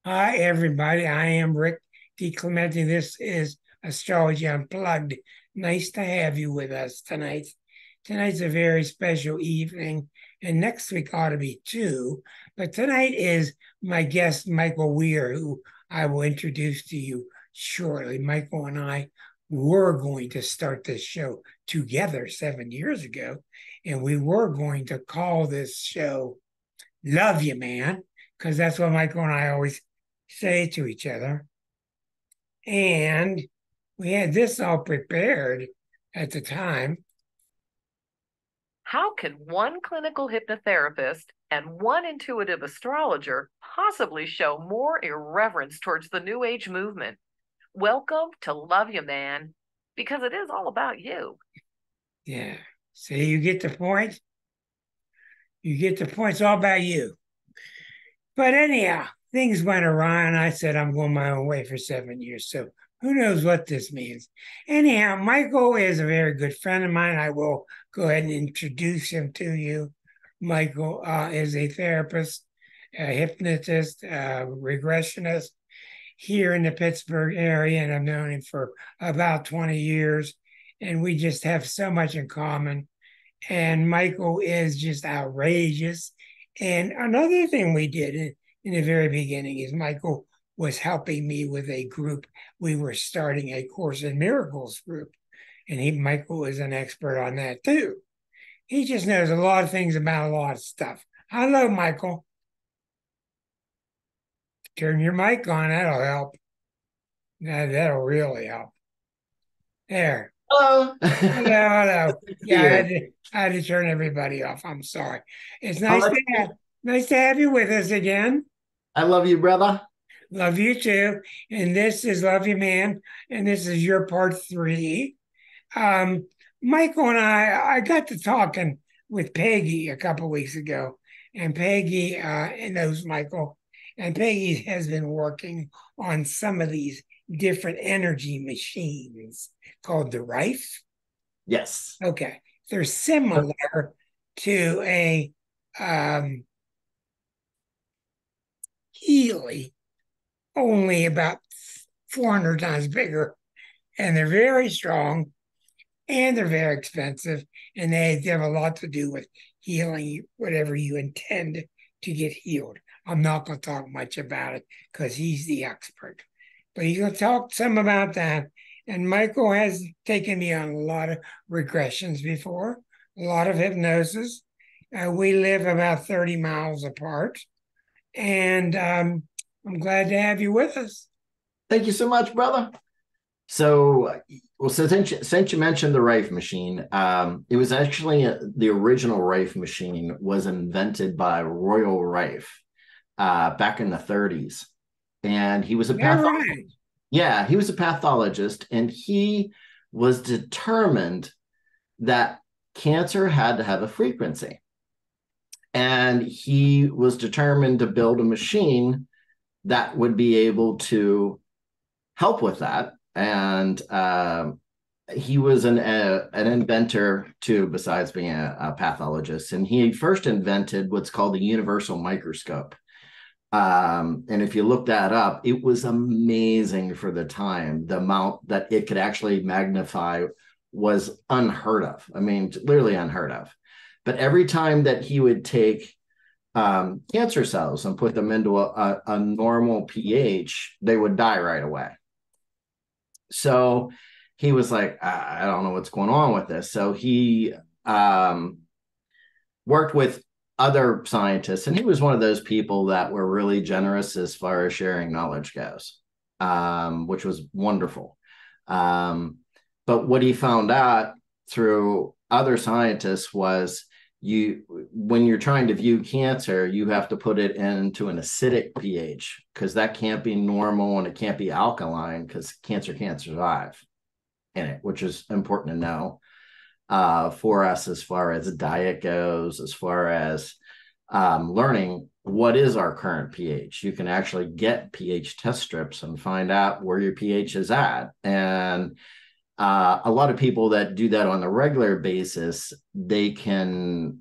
Hi, everybody. I am Rick DiClemente. This is Astrology Unplugged. Nice to have you with us tonight. Tonight's a very special evening, and next week ought to be too. But tonight is my guest, Michael Weir, who I will introduce to you shortly. Michael and I were going to start this show together 7 years ago, and we were going to call this show Love You Man, because that's what Michael and I always say to each other. And we had this all prepared at the time. How can one clinical hypnotherapist and one intuitive astrologer possibly show more irreverence towards the New Age movement? Welcome to Love You Man, because it is all about you. Yeah. See, you get the point? You get the point. It's all about you. But anyhow, things went awry, and I said I'm going my own way for 7 years. So who knows what this means? Anyhow, Michael is a very good friend of mine. I will go ahead and introduce him to you. Michael is a therapist, a hypnotist, a regressionist here in the Pittsburgh area, and I've known him for about 20 years. And we just have so much in common. And Michael is just outrageous. And another thing we did in the very beginning is Michael was helping me with a group. We were starting a Course in Miracles group, and Michael is an expert on that too. He just knows a lot of things about a lot of stuff. Hello, Michael. Turn your mic on. That'll help. That'll really help. There. Hello. Hello. Yeah, I had to turn everybody off. I'm sorry. It's nice to have you with us again. I love you, brother. Love you too. And this is Love You Man, and this is your part three. Michael and I got to talking with Peggy a couple weeks ago, and Peggy knows Michael, and Peggy has been working on some of these different energy machines called the Rife. Yes. Okay. They're similar to a Healy, only about 400 times bigger. And they're very strong and they're very expensive. And they have a lot to do with healing whatever you intend to get healed. I'm not going to talk much about it because he's the expert. But he's going to talk some about that. And Michael has taken me on a lot of regressions before, a lot of hypnosis. We live about 30 miles apart. And I'm glad to have you with us. Thank you so much, brother. So since you mentioned the Rife machine, it was actually the original Rife machine was invented by Royal Rife back in the 30s. And he was a pathologist. Right. Yeah, he was a pathologist, and he was determined that cancer had to have a frequency. And he was determined to build a machine that would be able to help with that. And he was an inventor too, besides being a pathologist. And he first invented what's called the universal microscope. And if you look that up, it was amazing for the time. The amount that it could actually magnify was unheard of. I mean, literally unheard of. But every time that he would take cancer cells and put them into a normal pH, they would die right away. So he was like, I don't know what's going on with this. So he worked with other scientists, and he was one of those people that were really generous as far as sharing knowledge goes, which was wonderful. But what he found out through other scientists was when you're trying to view cancer, you have to put it into an acidic pH, because that can't be normal and it can't be alkaline, because cancer can't survive in it, which is important to know for us as far as diet goes, as far as learning what is our current pH. You can actually get pH test strips and find out where your pH is at. And a lot of people that do that on a regular basis, they can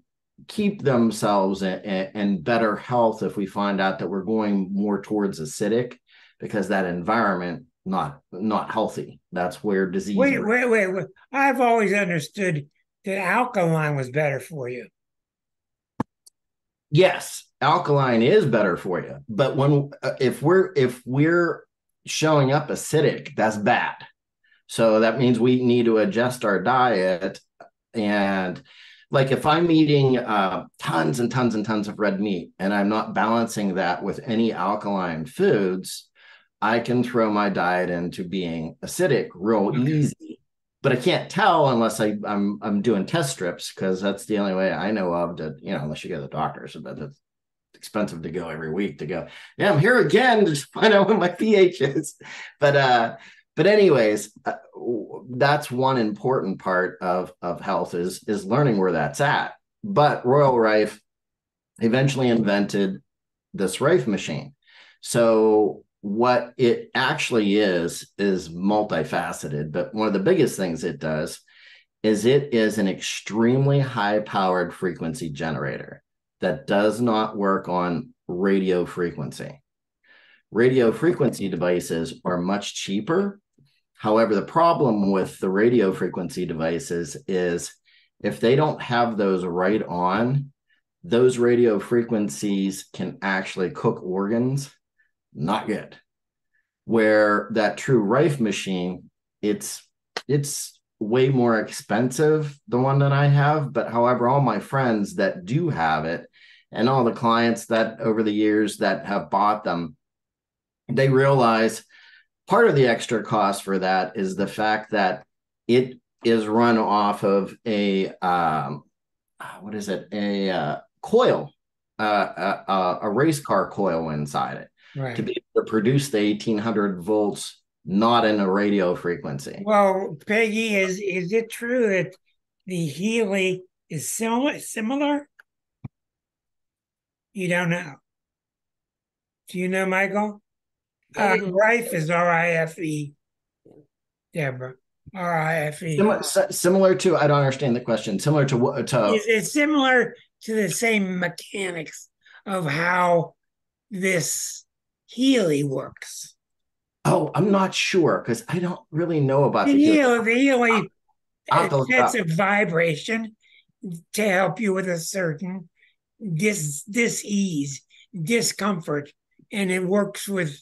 keep themselves in better health if we find out that we're going more towards acidic, because that environment not healthy. That's where disease. Wait. I've always understood that alkaline was better for you. Yes, alkaline is better for you, but when if we're showing up acidic, that's bad. So that means we need to adjust our diet. And like if I'm eating tons and tons and tons of red meat and I'm not balancing that with any alkaline foods, I can throw my diet into being acidic real easy. But I can't tell unless I'm doing test strips, because that's the only way I know of to, unless you go to the doctors. But it's expensive to go every week to go, yeah, I'm here again to find out what my pH is. But anyways, that's one important part of health is learning where that's at. But Royal Rife eventually invented this Rife machine. So what it actually is multifaceted, but one of the biggest things it does is it is an extremely high-powered frequency generator that does not work on radio frequency. Radio frequency devices are much cheaper. However, the problem with the radio frequency devices is if they don't have those right on, those radio frequencies can actually cook organs. Not good. Where that true Rife machine, it's way more expensive, the one that I have. But however, all my friends that do have it and all the clients that over the years that have bought them, they realize part of the extra cost for that is the fact that it is run off of a coil, a race car coil inside it, right, to be able to produce the 1800 volts, not in a radio frequency. Well, Peggy, is it true that the Healy is similar? You don't know. Do you know, Michael? Rife is R-I-F-E, Deborah. R-I-F-E. Similar to, I don't understand the question. Similar to what? It's similar to the same mechanics of how this Healy works. Oh, I'm not sure because I don't really know about the Healy. Sets a vibration to help you with a certain dis-ease, discomfort, and it works with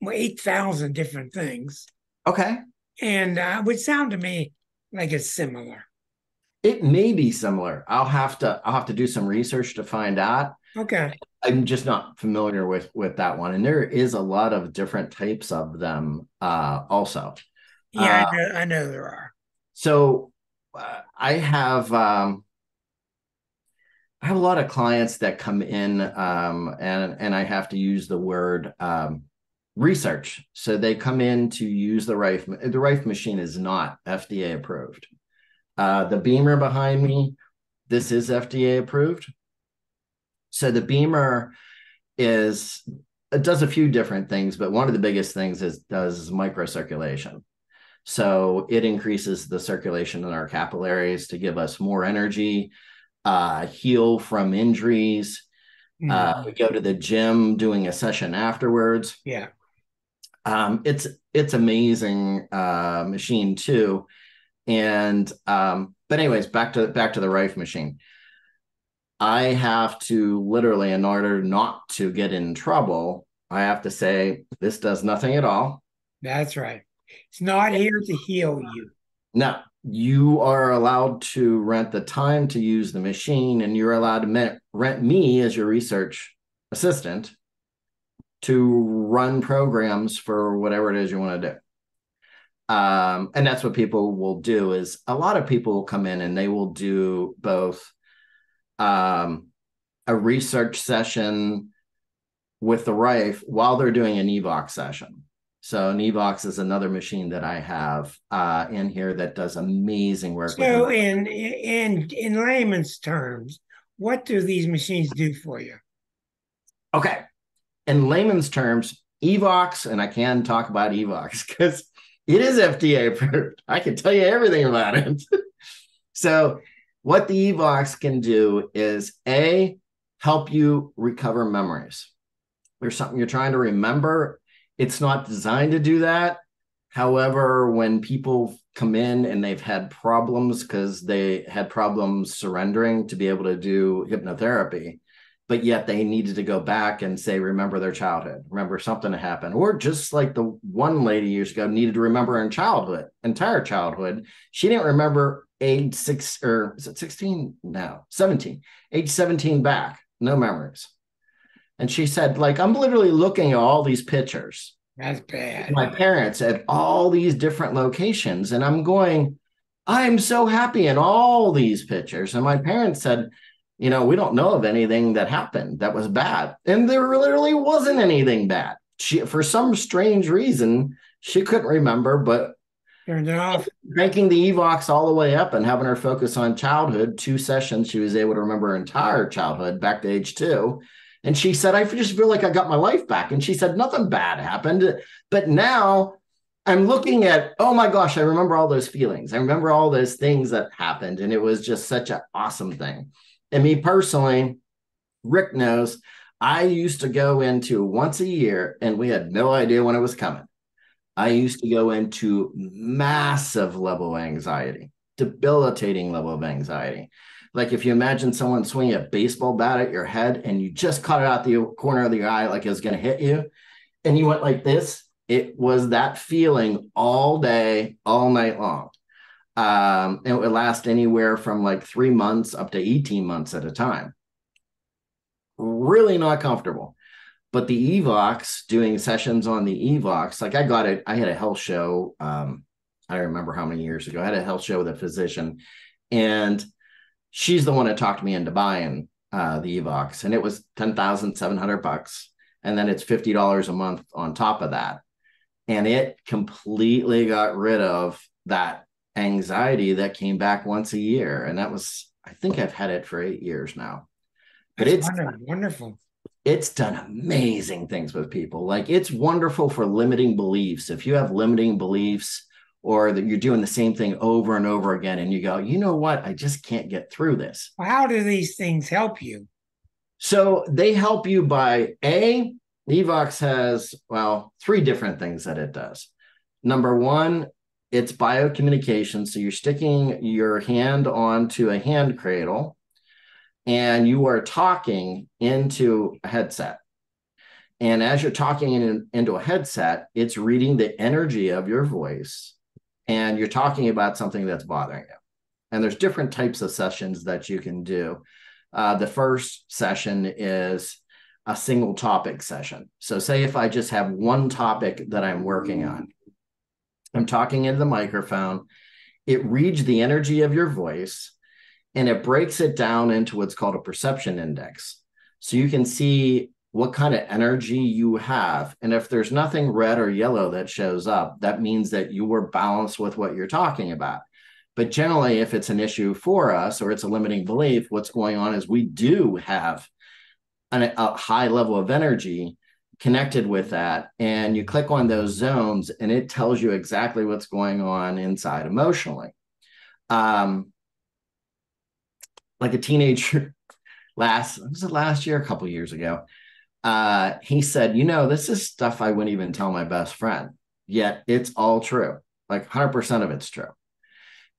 8,000 different things. Okay. And it would sound to me like it's similar. It may be similar. I'll have to do some research to find out. Okay. I'm just not familiar with that one. And there is a lot of different types of them also. Yeah, I know there are. So I have a lot of clients that come in and I have to use the word research. So they come in to use the Rife. The Rife machine is not FDA approved. The Beamer behind me, this is FDA approved. So the Beamer does a few different things, but one of the biggest things does microcirculation. So it increases the circulation in our capillaries to give us more energy, heal from injuries. We go to the gym doing a session afterwards. Yeah. It's amazing machine too. And but anyways, back to the Rife machine. I have to literally, in order not to get in trouble, I have to say this does nothing at all. That's right. It's not here to heal you. No, you are allowed to rent the time to use the machine, and you're allowed to rent me as your research assistant to run programs for whatever it is you want to do. And that's what people will do. Is a lot of people will come in and they will do both a research session with the Rife while they're doing an EVOX session. So an EVOX is another machine that I have in here that does amazing work. So in layman's terms, what do these machines do for you? Okay. In layman's terms, EVOX, and I can talk about EVOX because it is FDA approved. I can tell you everything about it. So what the Evox can do is A, help you recover memories. There's something you're trying to remember. It's not designed to do that. However, when people come in and they've had problems because they had problems surrendering to be able to do hypnotherapy, but yet they needed to go back and say, remember their childhood, remember something that happened. Or just like the one lady years ago needed to remember her entire childhood. She didn't remember age 6, or is it 16 now? 17, age 17 back, no memories. And she said, like, I'm literally looking at all these pictures. That's bad. My parents at all these different locations. And I'm going, I'm so happy in all these pictures. And my parents said, we don't know of anything that happened that was bad. And there literally wasn't anything bad. She, for some strange reason, she couldn't remember, but turned it off. cranking the Evox all the way up and having her focus on childhood, 2 sessions, she was able to remember her entire childhood back to age 2. And she said, I just feel like I got my life back. And she said, nothing bad happened. But now I'm looking at, oh my gosh, I remember all those feelings. I remember all those things that happened. And it was just such an awesome thing. And me personally, Rick knows, I used to go into once a year and we had no idea when it was coming. I used to go into massive level of anxiety, debilitating level of anxiety. Like if you imagine someone swinging a baseball bat at your head and you just caught it out the corner of the eye like it was going to hit you, and you went like this, it was that feeling all day, all night long. It would last anywhere from like 3 months up to 18 months at a time. Really not comfortable. But the Evox, doing sessions on the Evox, like I had a health show. I don't remember how many years ago. I had a health show with a physician, and she's the one that talked me into buying the Evox, and it was $10,700, and then it's $50 a month on top of that, and it completely got rid of that anxiety that came back once a year, and that was, I think I've had it for 8 years now. But it's wonderful. It's done amazing things with people. Like it's wonderful for limiting beliefs. If you have limiting beliefs, or that you're doing the same thing over and over again, and you go, you know what? I just can't get through this. Well, how do these things help you? So they help you by Evox has, 3 different things that it does. Number 1, it's biocommunication. So you're sticking your hand onto a hand cradle and you are talking into a headset. And as you're talking into a headset, it's reading the energy of your voice, and you're talking about something that's bothering you. And there's different types of sessions that you can do. The first session is a single topic session. So say if I just have one topic that I'm working on, I'm talking into the microphone, it reads the energy of your voice, and it breaks it down into what's called a perception index. So you can see what kind of energy you have. And if there's nothing red or yellow that shows up, that means that you were balanced with what you're talking about. But generally, if it's an issue for us or it's a limiting belief, what's going on is we do have a high level of energy connected with that. And you click on those zones and it tells you exactly what's going on inside emotionally. Like a teenager last year, a couple of years ago, he said, this is stuff I wouldn't even tell my best friend, yet it's all true. Like 100% of it's true.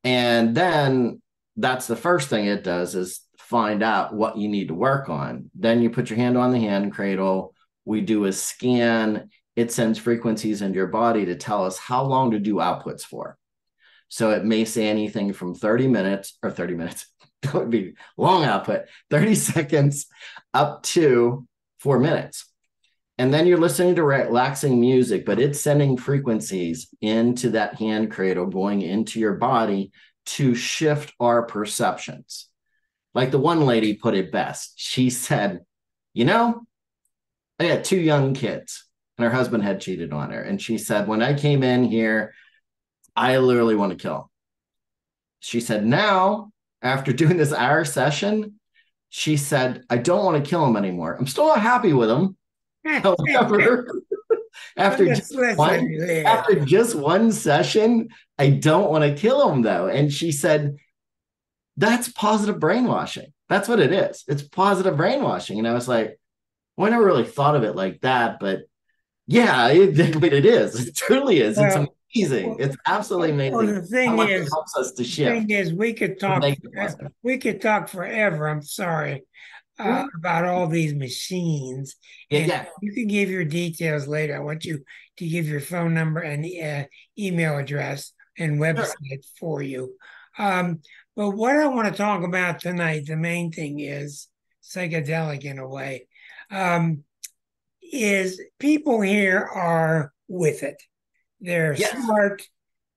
And then that's the first thing it does, is find out what you need to work on. Then you put your hand on the hand cradle. We do a scan. It sends frequencies into your body to tell us how long to do outputs for. So it may say anything from 30 minutes, that would be long output, 30 seconds up to 4 minutes. And then you're listening to relaxing music, but it's sending frequencies into that hand cradle, going into your body to shift our perceptions. Like the one lady put it best. She said, I had 2 young kids and her husband had cheated on her. And she said, when I came in here, I literally want to kill him. She said, now, after doing this hour session, she said, I don't want to kill him anymore. I'm still not happy with him. However, after just one session, I don't want to kill him though. And she said, That's positive brainwashing. That's what it is. It's positive brainwashing. And I was like, well, I never really thought of it like that, but yeah, it is. It truly is. It's Well, amazing. well, It's absolutely well, amazing the how thing much it is, helps us to the thing shift is, and make it positive. we could talk forever. I'm sorry, Mhm. about all these machines, Yeah, and yeah, you can give your details later. I want you to give your phone number and email address and sure. website for you. Um, but what I want to talk about tonight, the main thing is psychedelic in a way. Um, is people here are with it. They're Yes. smart.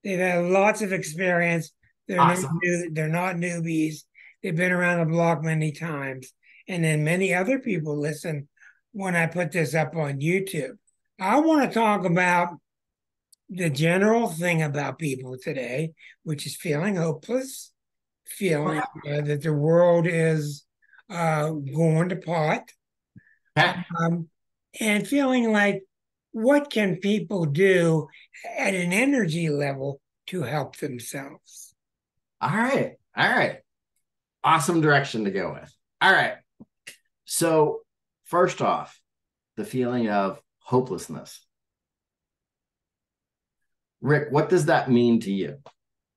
They've had lots of experience. Awesome. They're not newbies. They've been around the block many times. And then many other people listen when I put this up on YouTube. I want to talk about the general thing about people today, which is feeling hopeless, feeling that the world is going to pot, Okay. um, and feeling like what can people do at an energy level to help themselves? All right. All right. Awesome direction to go with. All right. So, first off, the feeling of hopelessness. Rick, what does that mean to you?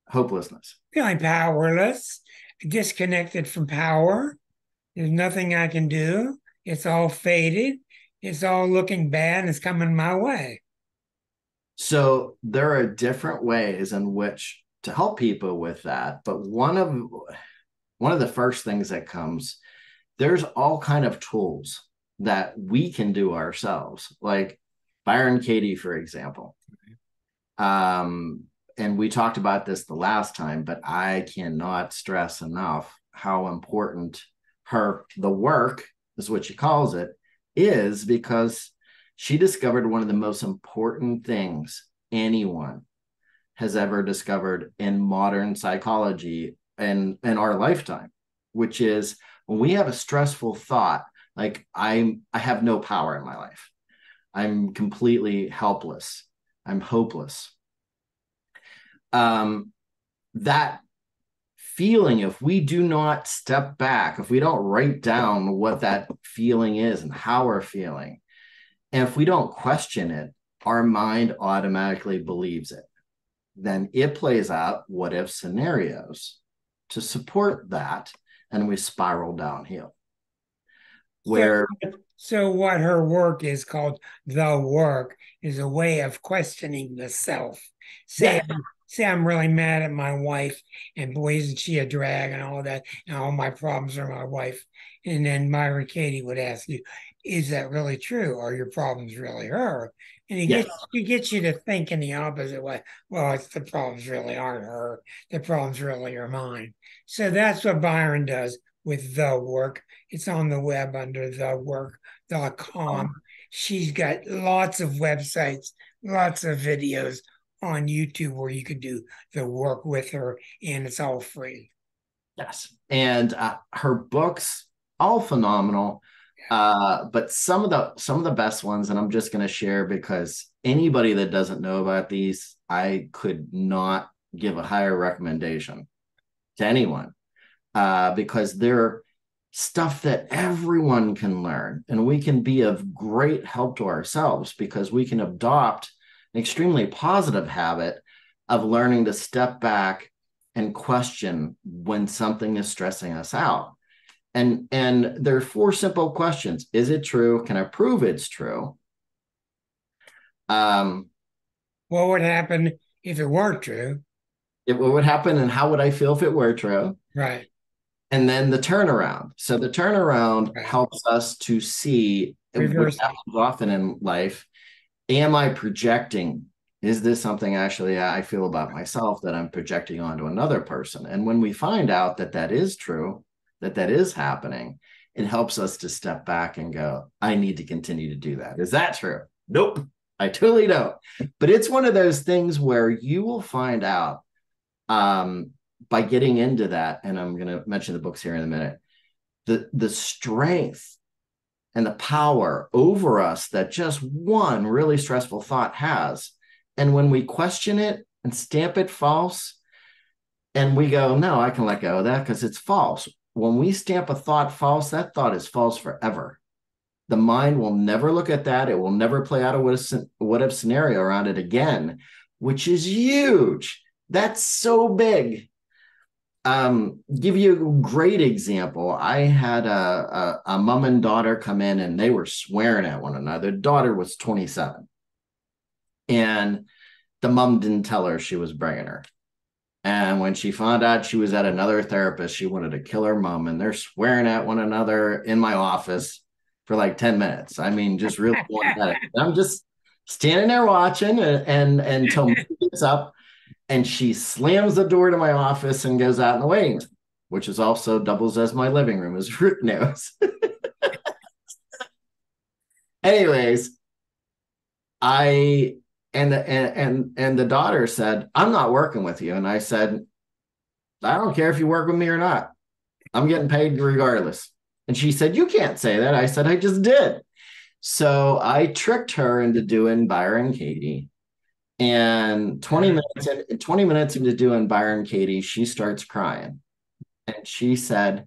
Hopelessness. Feeling powerless, disconnected from power. There's nothing I can do. It's all faded. It's all looking bad. It's coming my way. So, there are different ways in which to help people with that, but one of the first things that comes, there's all kind of tools that we can do ourselves, like Byron Katie, for example. Um, and we talked about this the last time, but I cannot stress enough how important the work is what she calls it, is, because she discovered one of the most important things anyone has ever discovered in modern psychology and in our lifetime, which is when we have a stressful thought, like I have no power in my life. I'm completely helpless. I'm hopeless. Um, that feeling, if we do not step back, if we don't write down what that feeling is and how we're feeling, and if we don't question it, our mind automatically believes it. Then it plays out what if scenarios to support that, and we spiral downhill. So, Where, so what her work is called, the work, is a way of questioning the self. Say, yeah, say I'm really mad at my wife, and boy, isn't she a drag, and all that, and all my problems are my wife. And then Myra Katie would ask you, is that really true? Are your problems really her? And yes, he gets you to think in the opposite way. Well, it's the problems really aren't her. The problems really are mine. So that's what Byron does with the work. It's on the web under thework.com. She's got lots of websites, lots of videos on YouTube where you could do the work with her, and it's all free. yes, and her books all phenomenal. But some of the best ones, and I'm just going to share because anybody that doesn't know about these, I could not give a higher recommendation to anyone, because they're stuff that everyone can learn, and we can be of great help to ourselves because we can adopt an extremely positive habit of learning to step back and question when something is stressing us out. And there are four simple questions. Is it true? Can I prove it's true? Um, What would happen if it weren't true? what would happen and how would I feel if it were true? Right, And then the turnaround. So the turnaround right. helps us to see, which Reverse. happens often in life, am I projecting? Is this something actually I feel about myself that I'm projecting onto another person? And when we find out that that is true, that that is happening, it helps us to step back and go, I need to continue to do that. Is that true? Nope, I totally don't. But it's one of those things where you will find out, by getting into that, and I'm going to mention the books here in a minute, the strength and the power over us that just one really stressful thought has. And when we question it and stamp it false, And we go, no, I can let go of that because it's false. When we stamp a thought false, that thought is false forever. The mind will never look at that. It will never play out a what if scenario around it again, which is huge. That's so big. Give you a great example. I had a mom and daughter come in and they were swearing at one another. Their daughter was 27 and the mom didn't tell her she was bringing her. And when she found out she was at another therapist, she wanted to kill her mom. And they're swearing at one another in my office for like 10 minutes. I mean, just really going at it. And I'm just standing there watching and until Mom gets up and she slams the door to my office and goes out in the waiting room, which is also doubles as my living room, as Rick knows. Anyways, I and the daughter said, I'm not working with you. And I said, I don't care if you work with me or not. I'm getting paid regardless. And she said, you can't say that. I said, I just did. So I tricked her into doing Byron Katie. And 20 minutes into doing Byron Katie, she starts crying. And she said,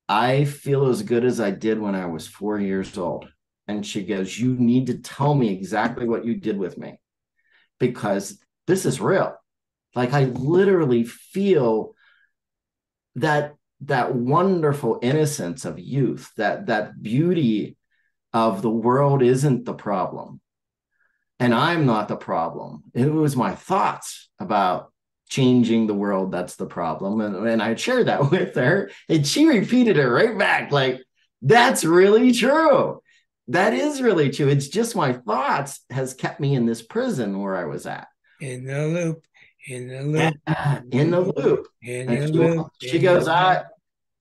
I feel as good as I did when I was 4 years old. And she goes, you need to tell me exactly what you did with me because this is real. Like I literally feel that wonderful innocence of youth, that beauty of the world isn't the problem. And I'm not the problem. It was my thoughts about changing the world that's the problem. And I shared that with her and she repeated it right back. Like, that's really true. That is really true. It's just my thoughts has kept me in this prison where I was at. In the loop, in the loop, in the loop. In the loop. She goes out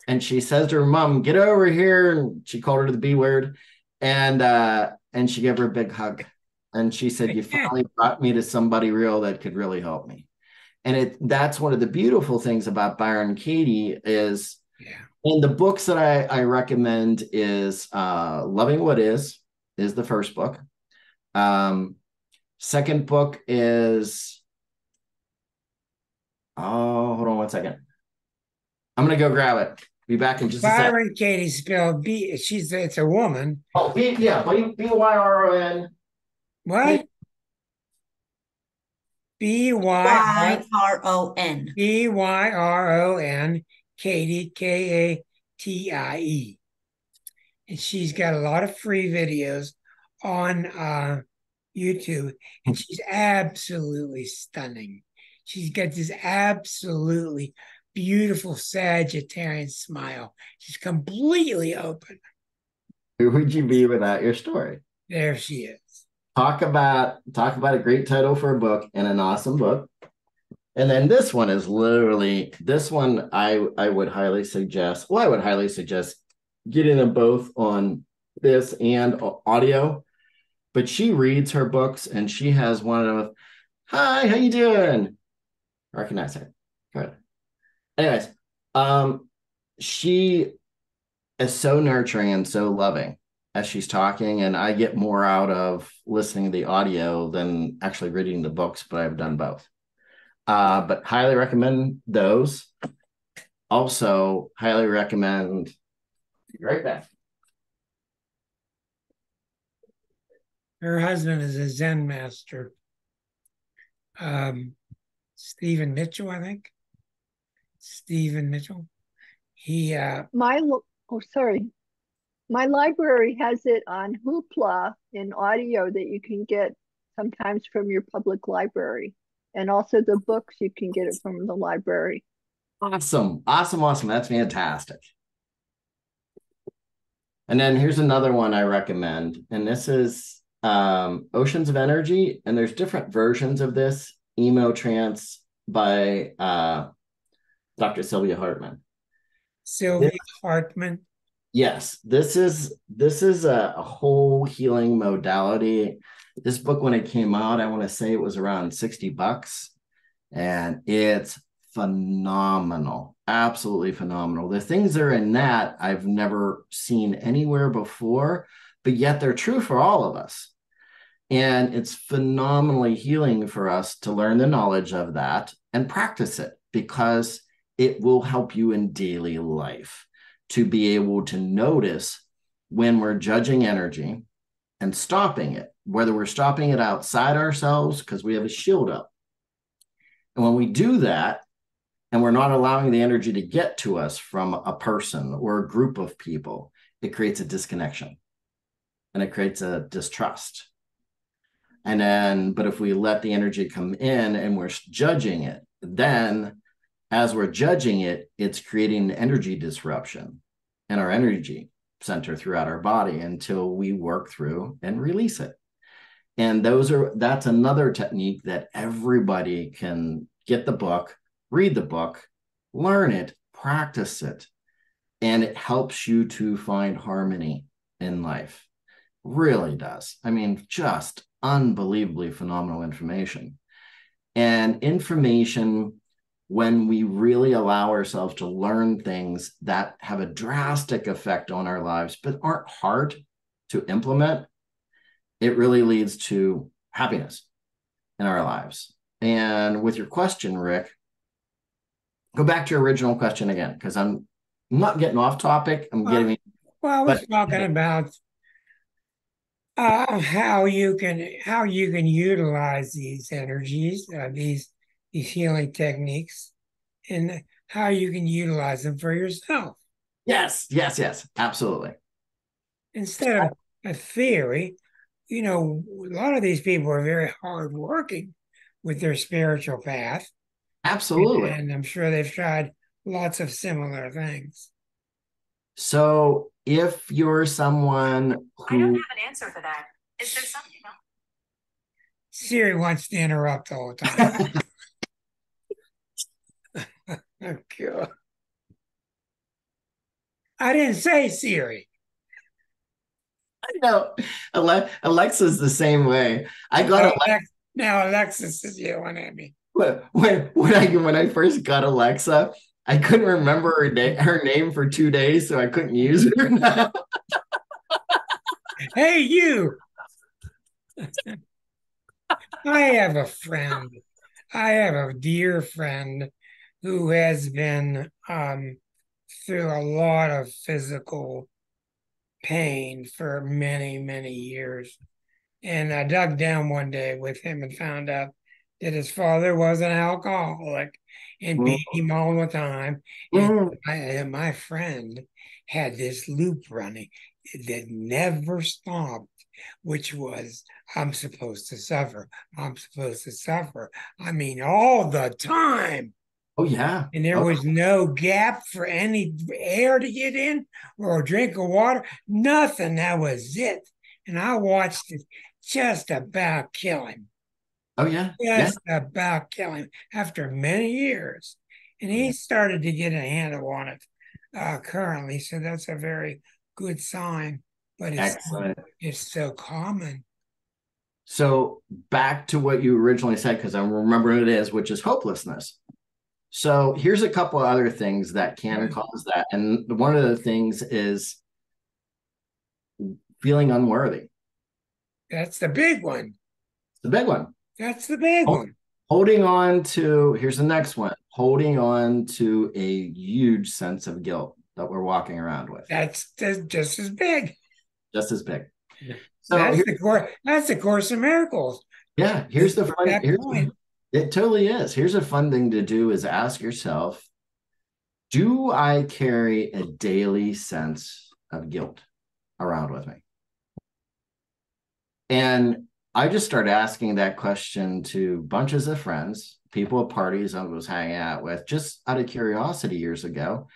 and she says to her mom, get over here. And she called her the B word. And she gave her a big hug. And she said, you finally brought me to somebody real that could really help me. And that's one of the beautiful things about Byron Katie is, and the books that I recommend is Loving What Is the first book. Second book is, hold on one second. I'm going to go grab it. Be back in just a second. Byron Katie spelled B. It's a woman. Oh, B-Y-R-O-N. What? B-Y-R-O-N. B-Y-R-O-N. Katie, K-A-T-I-E. And she's got a lot of free videos on YouTube. And she's absolutely stunning. She's got this absolutely beautiful Sagittarian smile. She's completely open. Who would you be without your story? There she is. Talk about a great title for a book and an awesome book. And then this one is literally, I would highly suggest, getting them both on this and audio. But she reads her books and she has one of, hi, how you doing? Recognize her. Good. Anyways, she is so nurturing and so loving as she's talking, and I get more out of listening to the audio than actually reading the books, but I've done both. But highly recommend those. Also, highly recommend, be right back. Her husband is a Zen master. Stephen Mitchell, I think. Stephen Mitchell. My library has it on Hoopla in audio that you can get sometimes from your public library. And also the books, you can get it from the library. Awesome. That's fantastic. And then here's another one I recommend. And this is Oceans of Energy. And there's different versions of this. Emo Trance by Dr. Sylvia Hartman. Hartman. Yes, this is a whole healing modality. This book, when it came out, I want to say it was around $60, and it's phenomenal, absolutely phenomenal. The things that are in that I've never seen anywhere before, but yet they're true for all of us. And it's phenomenally healing for us to learn the knowledge of that and practice it. because it will help you in daily life to be able to notice when we're judging energy and stopping it, whether we're stopping it outside ourselves because we have a shield up. And when we do that, and we're not allowing the energy to get to us from a person or a group of people, it creates a disconnection and it creates a distrust. And then, but if we let the energy come in and we're judging it, then as we're judging it, it's creating energy disruption in our energy center throughout our body until we work through and release it. And that's another technique that everybody can get the book, read the book, learn it, practice it, and it helps you to find harmony in life. Really does. I mean, just unbelievably phenomenal information. And information, when we really allow ourselves to learn things that have a drastic effect on our lives, but aren't hard to implement, it really leads to happiness in our lives. And with your question, Rick, go back to your original question again, because I'm not getting off topic. Well, I was talking about how you can utilize these energies, these healing techniques, and how you can utilize them for yourself. Yes, absolutely. Instead of a theory, a lot of these people are very hardworking with their spiritual path. Absolutely. And I'm sure they've tried lots of similar things. So if you're someone who... I don't have an answer for that. Is there something else? Siri wants to interrupt the whole time. Oh, God. I didn't say Siri. I know. Alexa's the same way. Now Alexis is yelling at me. When I first got Alexa, I couldn't remember her name for 2 days, so I couldn't use her. Hey, you! I have a friend. I have a dear friend who has been through a lot of physical pain for many, many years. And I dug down one day with him and found out that his father was an alcoholic and beat him all the time. And my friend had this loop running that never stopped, which was, I'm supposed to suffer. I'm supposed to suffer. I mean, all the time. Oh, yeah. And there was no gap for any air to get in or a drink of water. Nothing. That was it. And I watched it just about kill him. Oh, yeah. Just about kill him after many years. And he started to get a handle on it currently. So that's a very good sign. But it's so common. So back to what you originally said, because I remember what it is, which is hopelessness. So here's a couple of other things that can cause that. And one of the things is feeling unworthy. That's the big one. The big one. That's the big one. Holding on to, here's the next one, holding on to a huge sense of guilt that we're walking around with. That's just as big. Just as big. So that's the Course in Miracles. Yeah, here's the fun. It totally is. Here's a fun thing to do is ask yourself, do I carry a daily sense of guilt around with me? And I just started asking that question to bunches of friends, people at parties I was hanging out with, just out of curiosity years ago.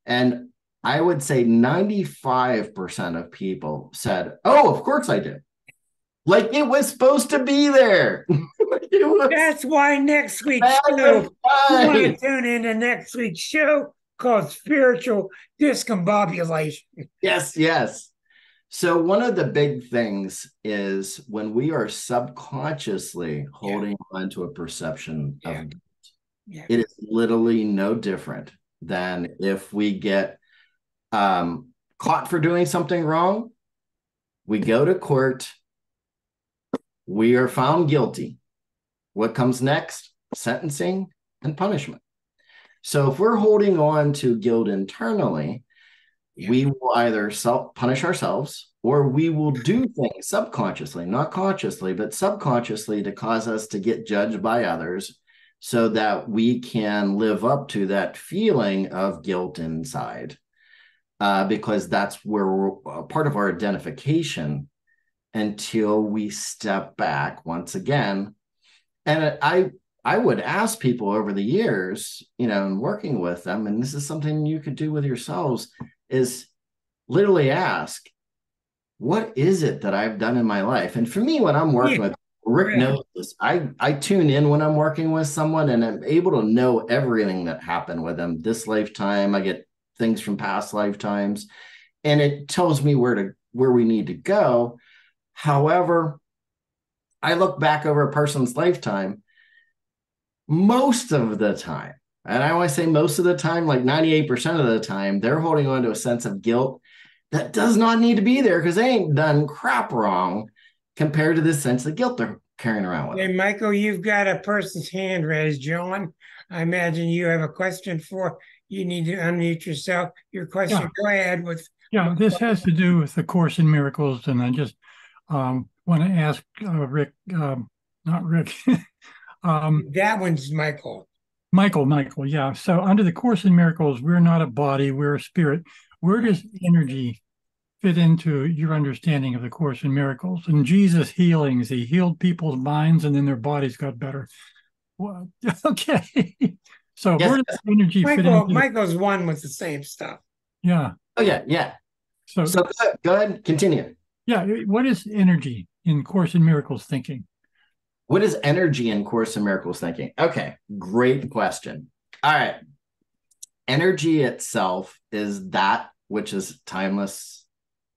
And I would say 95% of people said, oh, of course I did. Like it was supposed to be there. That's why next week's show, you want to tune into next week's show called Spiritual Discombobulation. Yes. So one of the big things is when we are subconsciously holding on to a perception of guilt, it is literally no different than if we get caught for doing something wrong, we go to court, we are found guilty. What comes next? Sentencing and punishment. So if we're holding on to guilt internally, Yeah. we will either self-punish ourselves, or we will do things subconsciously, not consciously, but subconsciously, to cause us to get judged by others so that we can live up to that feeling of guilt inside. Because that's where we're part of our identification until we step back once again. And I would ask people over the years, and working with them, and this is something you could do with yourselves, is literally ask, what is it that I've done in my life? And for me, when I'm working with Rick knows this, I tune in when I'm working with someone, and I'm able to know everything that happened with them this lifetime. I get things from past lifetimes, and it tells me where we need to go. However, I look back over a person's lifetime, most of the time, and I always say most of the time, like 98% of the time, they're holding on to a sense of guilt that does not need to be there, because they ain't done crap wrong compared to this sense of guilt they're carrying around with Hey, them. Michael, you've got a person's hand raised. John, I imagine you have a question you need to unmute yourself. Your question, Yeah. go ahead with. Yeah, this has to do with the Course in Miracles, and I just want to ask Rick, not Rick, That one's Michael. Michael. Yeah. So under the Course in Miracles, we're not a body, we're a spirit. Where does energy fit into your understanding of the Course in Miracles? And Jesus' healings, he healed people's minds and then their bodies got better. Well, okay. So Yes. where does energy fit into? Michael's one with the same stuff. Yeah. Oh, yeah. So go ahead, continue. Yeah. What is energy in Course in Miracles thinking? What is energy in Course in Miracles thinking? Okay, great question. All right. Energy itself is that which is timeless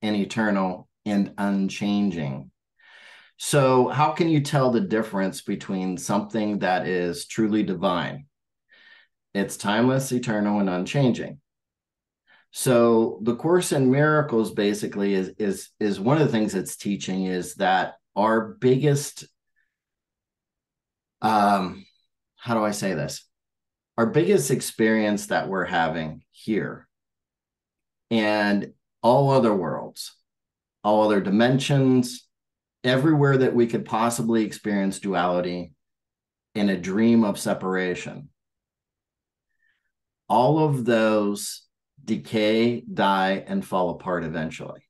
and eternal and unchanging. So how can you tell the difference between something that is truly divine? It's timeless, eternal, and unchanging. So the Course in Miracles basically is one of the things it's teaching is that our biggest, how do I say this? Our biggest experience that we're having here and all other worlds, all other dimensions, everywhere that we could possibly experience duality in a dream of separation, all of those decay, die, and fall apart eventually.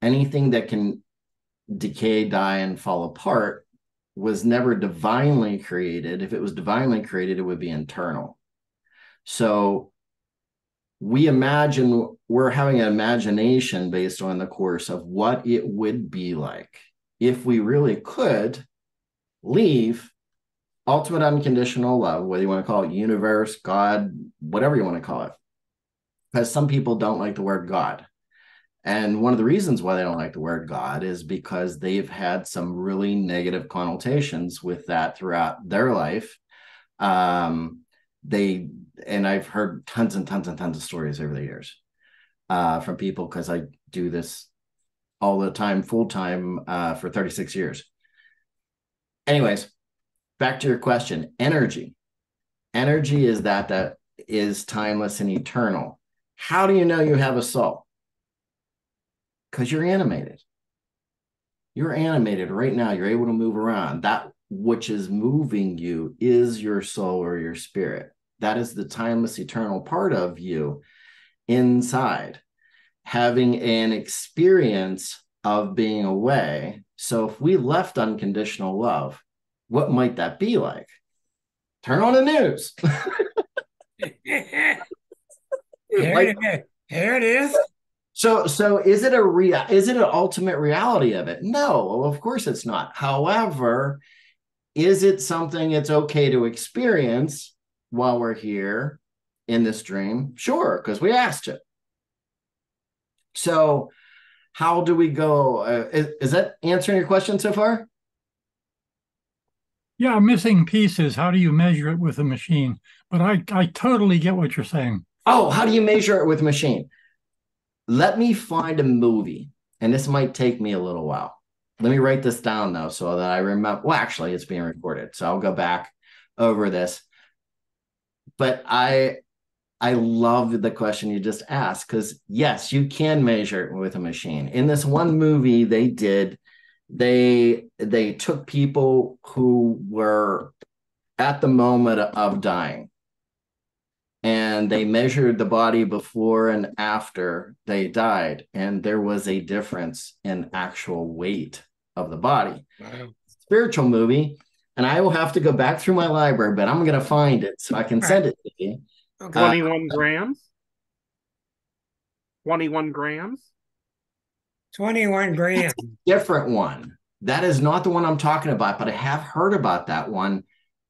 Anything that can decay, die, and fall apart was never divinely created. If it was divinely created, it would be internal. So we imagine, we're having an imagination based on the Course of what it would be like if we really could leave ultimate unconditional love, whether you want to call it universe, God, whatever you want to call it. Because some people don't like the word God. And one of the reasons why they don't like the word God is because they've had some really negative connotations with that throughout their life. And I've heard tons and tons and tons of stories over the years from people, because I do this all the time, full time, for 36 years. Anyways, back to your question. Energy is that is timeless and eternal. How do you know you have a soul? Because you're animated. You're animated right now. You're able to move around. That which is moving you is your soul or your spirit. That is the timeless, eternal part of you inside, having an experience of being away. So if we left unconditional love, what might that be like? Turn on the news. Here it is. So is it an ultimate reality of it? No, of course it's not. However, is it something it's okay to experience while we're here in this dream? Sure, because we asked it. So how do we go? Is that answering your question so far? Yeah, missing pieces. How do you measure it with a machine? But I totally get what you're saying. Oh, how do you measure it with a machine? Let me find a movie, and this might take me a little while. Let me write this down, though, so that I remember. Well, actually, it's being recorded, so I'll go back over this. But I love the question you just asked, because yes, you can measure it with a machine. In this one movie they took people who were at the moment of dying, and they measured the body before and after they died, and there was a difference in actual weight of the body. Wow. Spiritual movie, and I will have to go back through my library, but I'm going to find it so I can send it to you. Okay. 21 grams. 21 grams. 21 grams. Different one. That is not the one I'm talking about, but I have heard about that one.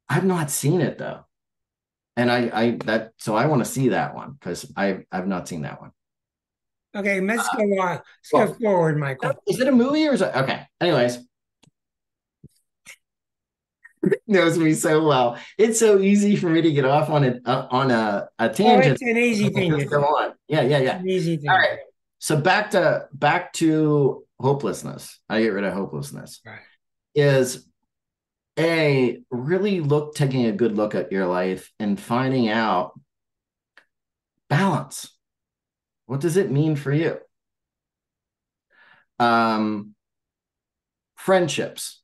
I've not seen it though. And so I want to see that one because I've not seen that one. Okay, let's go on. Let's go forward, Michael. Is it a movie or is it okay? Anyways. Knows me so well. It's so easy for me to get off on a tangent. Oh, it's an easy thing to go on. Yeah. An easy thing. All right. So back to hopelessness. I get rid of hopelessness. Right. Is really taking a good look at your life and finding out balance. What does it mean for you? Friendships,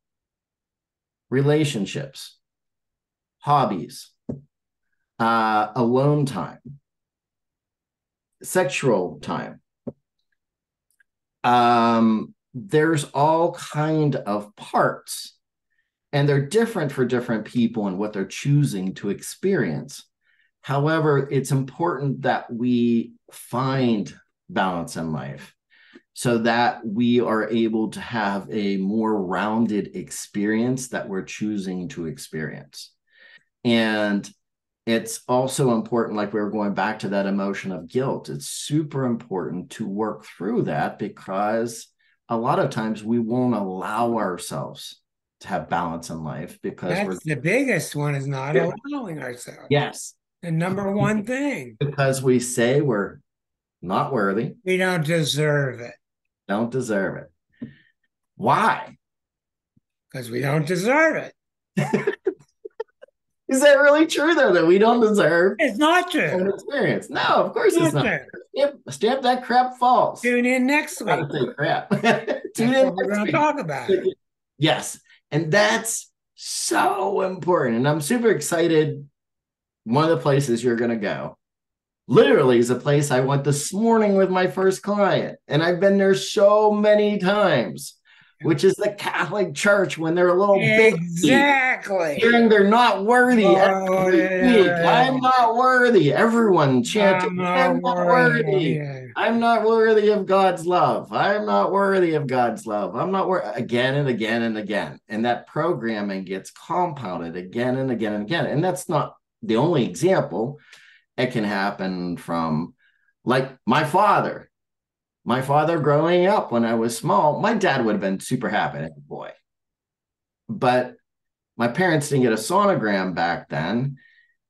relationships, hobbies, alone time, sexual time. There's all kind of parts, and they're different for different people and what they're choosing to experience. However, it's important that we find balance in life so that we are able to have a more rounded experience that we're choosing to experience. And it's also important, like we were going back to that emotion of guilt. It's super important to work through that because a lot of times we won't allow ourselves to have balance in life because the biggest one is not allowing ourselves. Yes. The number one thing. Because we say we're not worthy. We don't deserve it. Don't deserve it. Why? Because we don't deserve it. Is that really true, though, that we don't deserve It's not true. an experience? No, of course it's not. Stamp that crap false. Tune in next week. Crap. Tune in we're going to talk about it. Yes. And that's so important. And I'm super excited. One of the places you're going to go literally is a place I went this morning with my first client. And I've been there so many times, which is the Catholic Church when they're a little exactly hearing they're not worthy. I'm not worthy. Everyone chanting, I'm not worthy. I'm not worthy of God's love. I'm not worthy of God's love. I'm not worthy, again and again and again. And that programming gets compounded again and again and again. And that's not the only example. It can happen from, like, my father growing up when I was small. My dad would have been super happy, boy. But my parents didn't get a sonogram back then.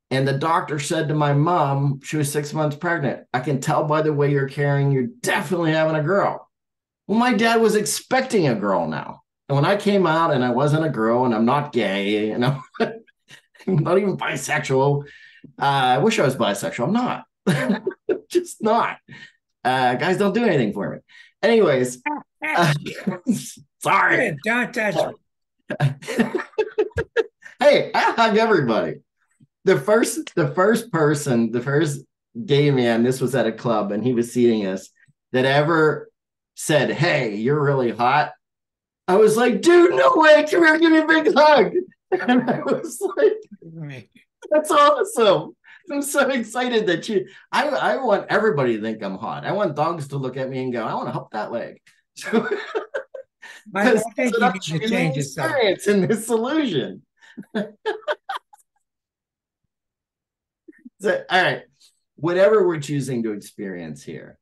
And the doctor said to my mom, she was 6 months pregnant, I can tell by the way you're carrying, you're definitely having a girl. Well, my dad was expecting a girl now. And when I came out and I wasn't a girl and I'm not gay and I'm not even bisexual, I wish I was bisexual. I'm not. Just not. Guys don't do anything for me. Anyways, sorry. Don't touch me. Hey, I hug everybody. The first gay man, this was at a club and he was seeing us, that ever said, hey, you're really hot. I was like, dude, no way. Come here, give me a big hug. And I was like, that's awesome. I'm so excited that I want everybody to think I'm hot. I want dogs to look at me and go, I want to hump that leg. So, I think you need to change experience in this illusion. So, all right, whatever we're choosing to experience here,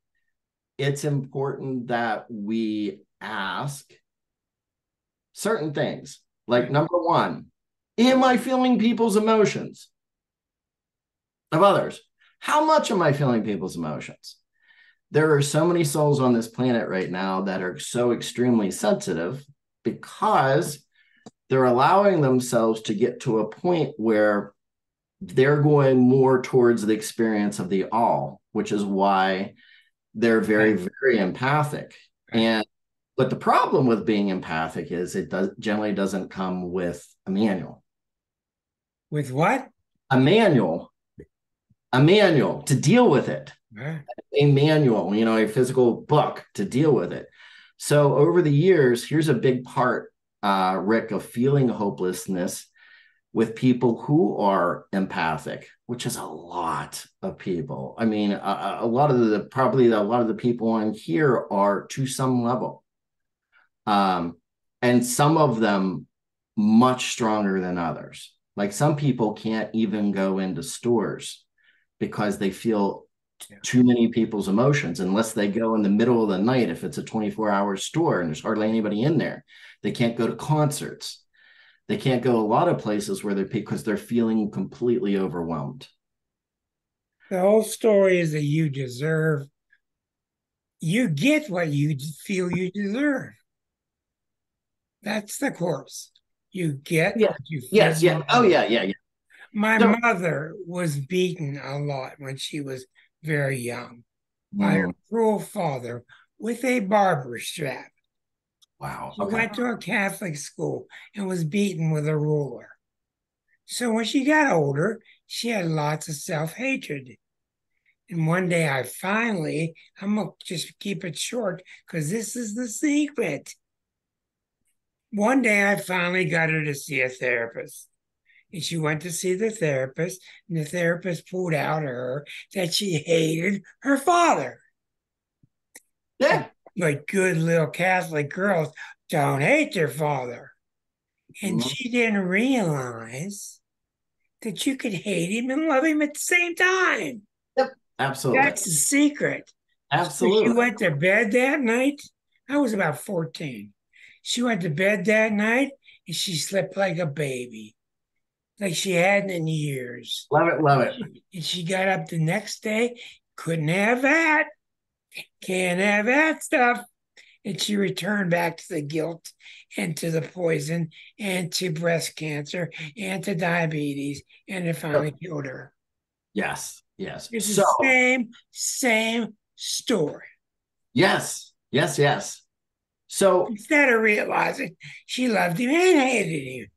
it's important that we ask certain things. Like, number one, am I feeling people's emotions of others? How much am I feeling people's emotions? There are so many souls on this planet right now that are so extremely sensitive because they're allowing themselves to get to a point where they're going more towards the experience of the all, which is why they're very, very empathic. And but the problem with being empathic is it generally doesn't come with a manual. With what? A manual to deal with it. A manual, a physical book to deal with it. So over the years, here's a big part, Rick, of feeling hopelessness with people who are empathic, which is a lot of people. I mean, a lot of the people on here are to some level. And some of them much stronger than others. Like some people can't even go into stores because they feel too many people's emotions unless they go in the middle of the night. If it's a 24-hour store and there's hardly anybody in there, they can't go to concerts. They can't go a lot of places because they're feeling completely overwhelmed. The whole story is that you get what you feel you deserve. That's the course. You get what you feel. Yes, yeah. Oh, yeah. My mother was beaten a lot when she was very young by her cruel father with a barber strap. Wow. She went to a Catholic school and was beaten with a ruler. So when she got older, she had lots of self-hatred. And one day I'm going to just keep it short because this is the secret. One day I finally got her to see a therapist. And she went to see the therapist, and the therapist pulled out her that she hated her father. Yeah. But good little Catholic girls don't hate their father. And she didn't realize that you could hate him and love him at the same time. Yep, absolutely. That's the secret. Absolutely. So she went to bed that night. I was about 14. She went to bed that night, and she slept like a baby. Like she hadn't in years. Love it. And she got up the next day, couldn't have that, can't have that stuff. And she returned back to the guilt and to the poison and to breast cancer and to diabetes, and it finally killed her. Yes. It's the same story. Yes. So instead of realizing she loved him and hated him.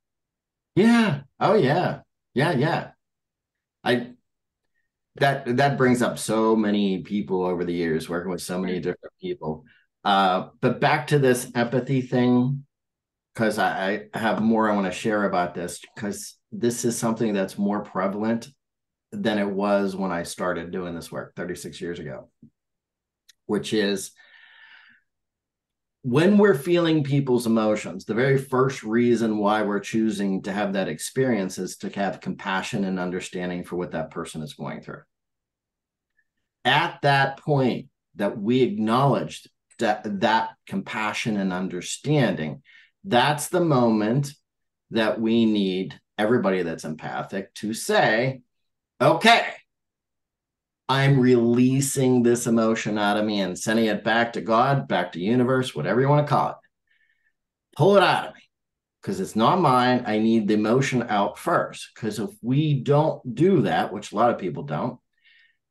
Yeah. Oh, yeah. That brings up so many people over the years, working with so many different people. But back to this empathy thing, because I have more I want to share about this, because this is something that's more prevalent than it was when I started doing this work 36 years ago, which is when we're feeling people's emotions, the very first reason why we're choosing to have that experience is to have compassion and understanding for what that person is going through. At that point that we acknowledged that compassion and understanding, that's the moment that we need everybody that's empathic to say, okay, I'm releasing this emotion out of me and sending it back to God, back to universe, whatever you want to call it. Pull it out of me because it's not mine. I need the emotion out first. Because if we don't do that, which a lot of people don't,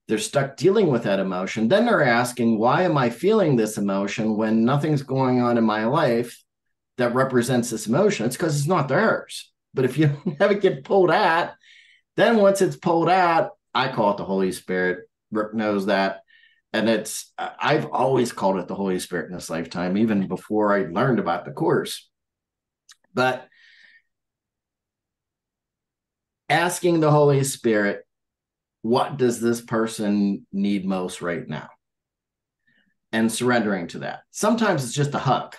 they're stuck dealing with that emotion. Then they're asking, why am I feeling this emotion when nothing's going on in my life that represents this emotion? It's because it's not theirs. But if you have it get pulled out, then once it's pulled out, I call it the Holy Spirit. Rick knows that. And I've always called it the Holy Spirit in this lifetime, even before I learned about the course. But asking the Holy Spirit, what does this person need most right now? And surrendering to that. Sometimes it's just a hug.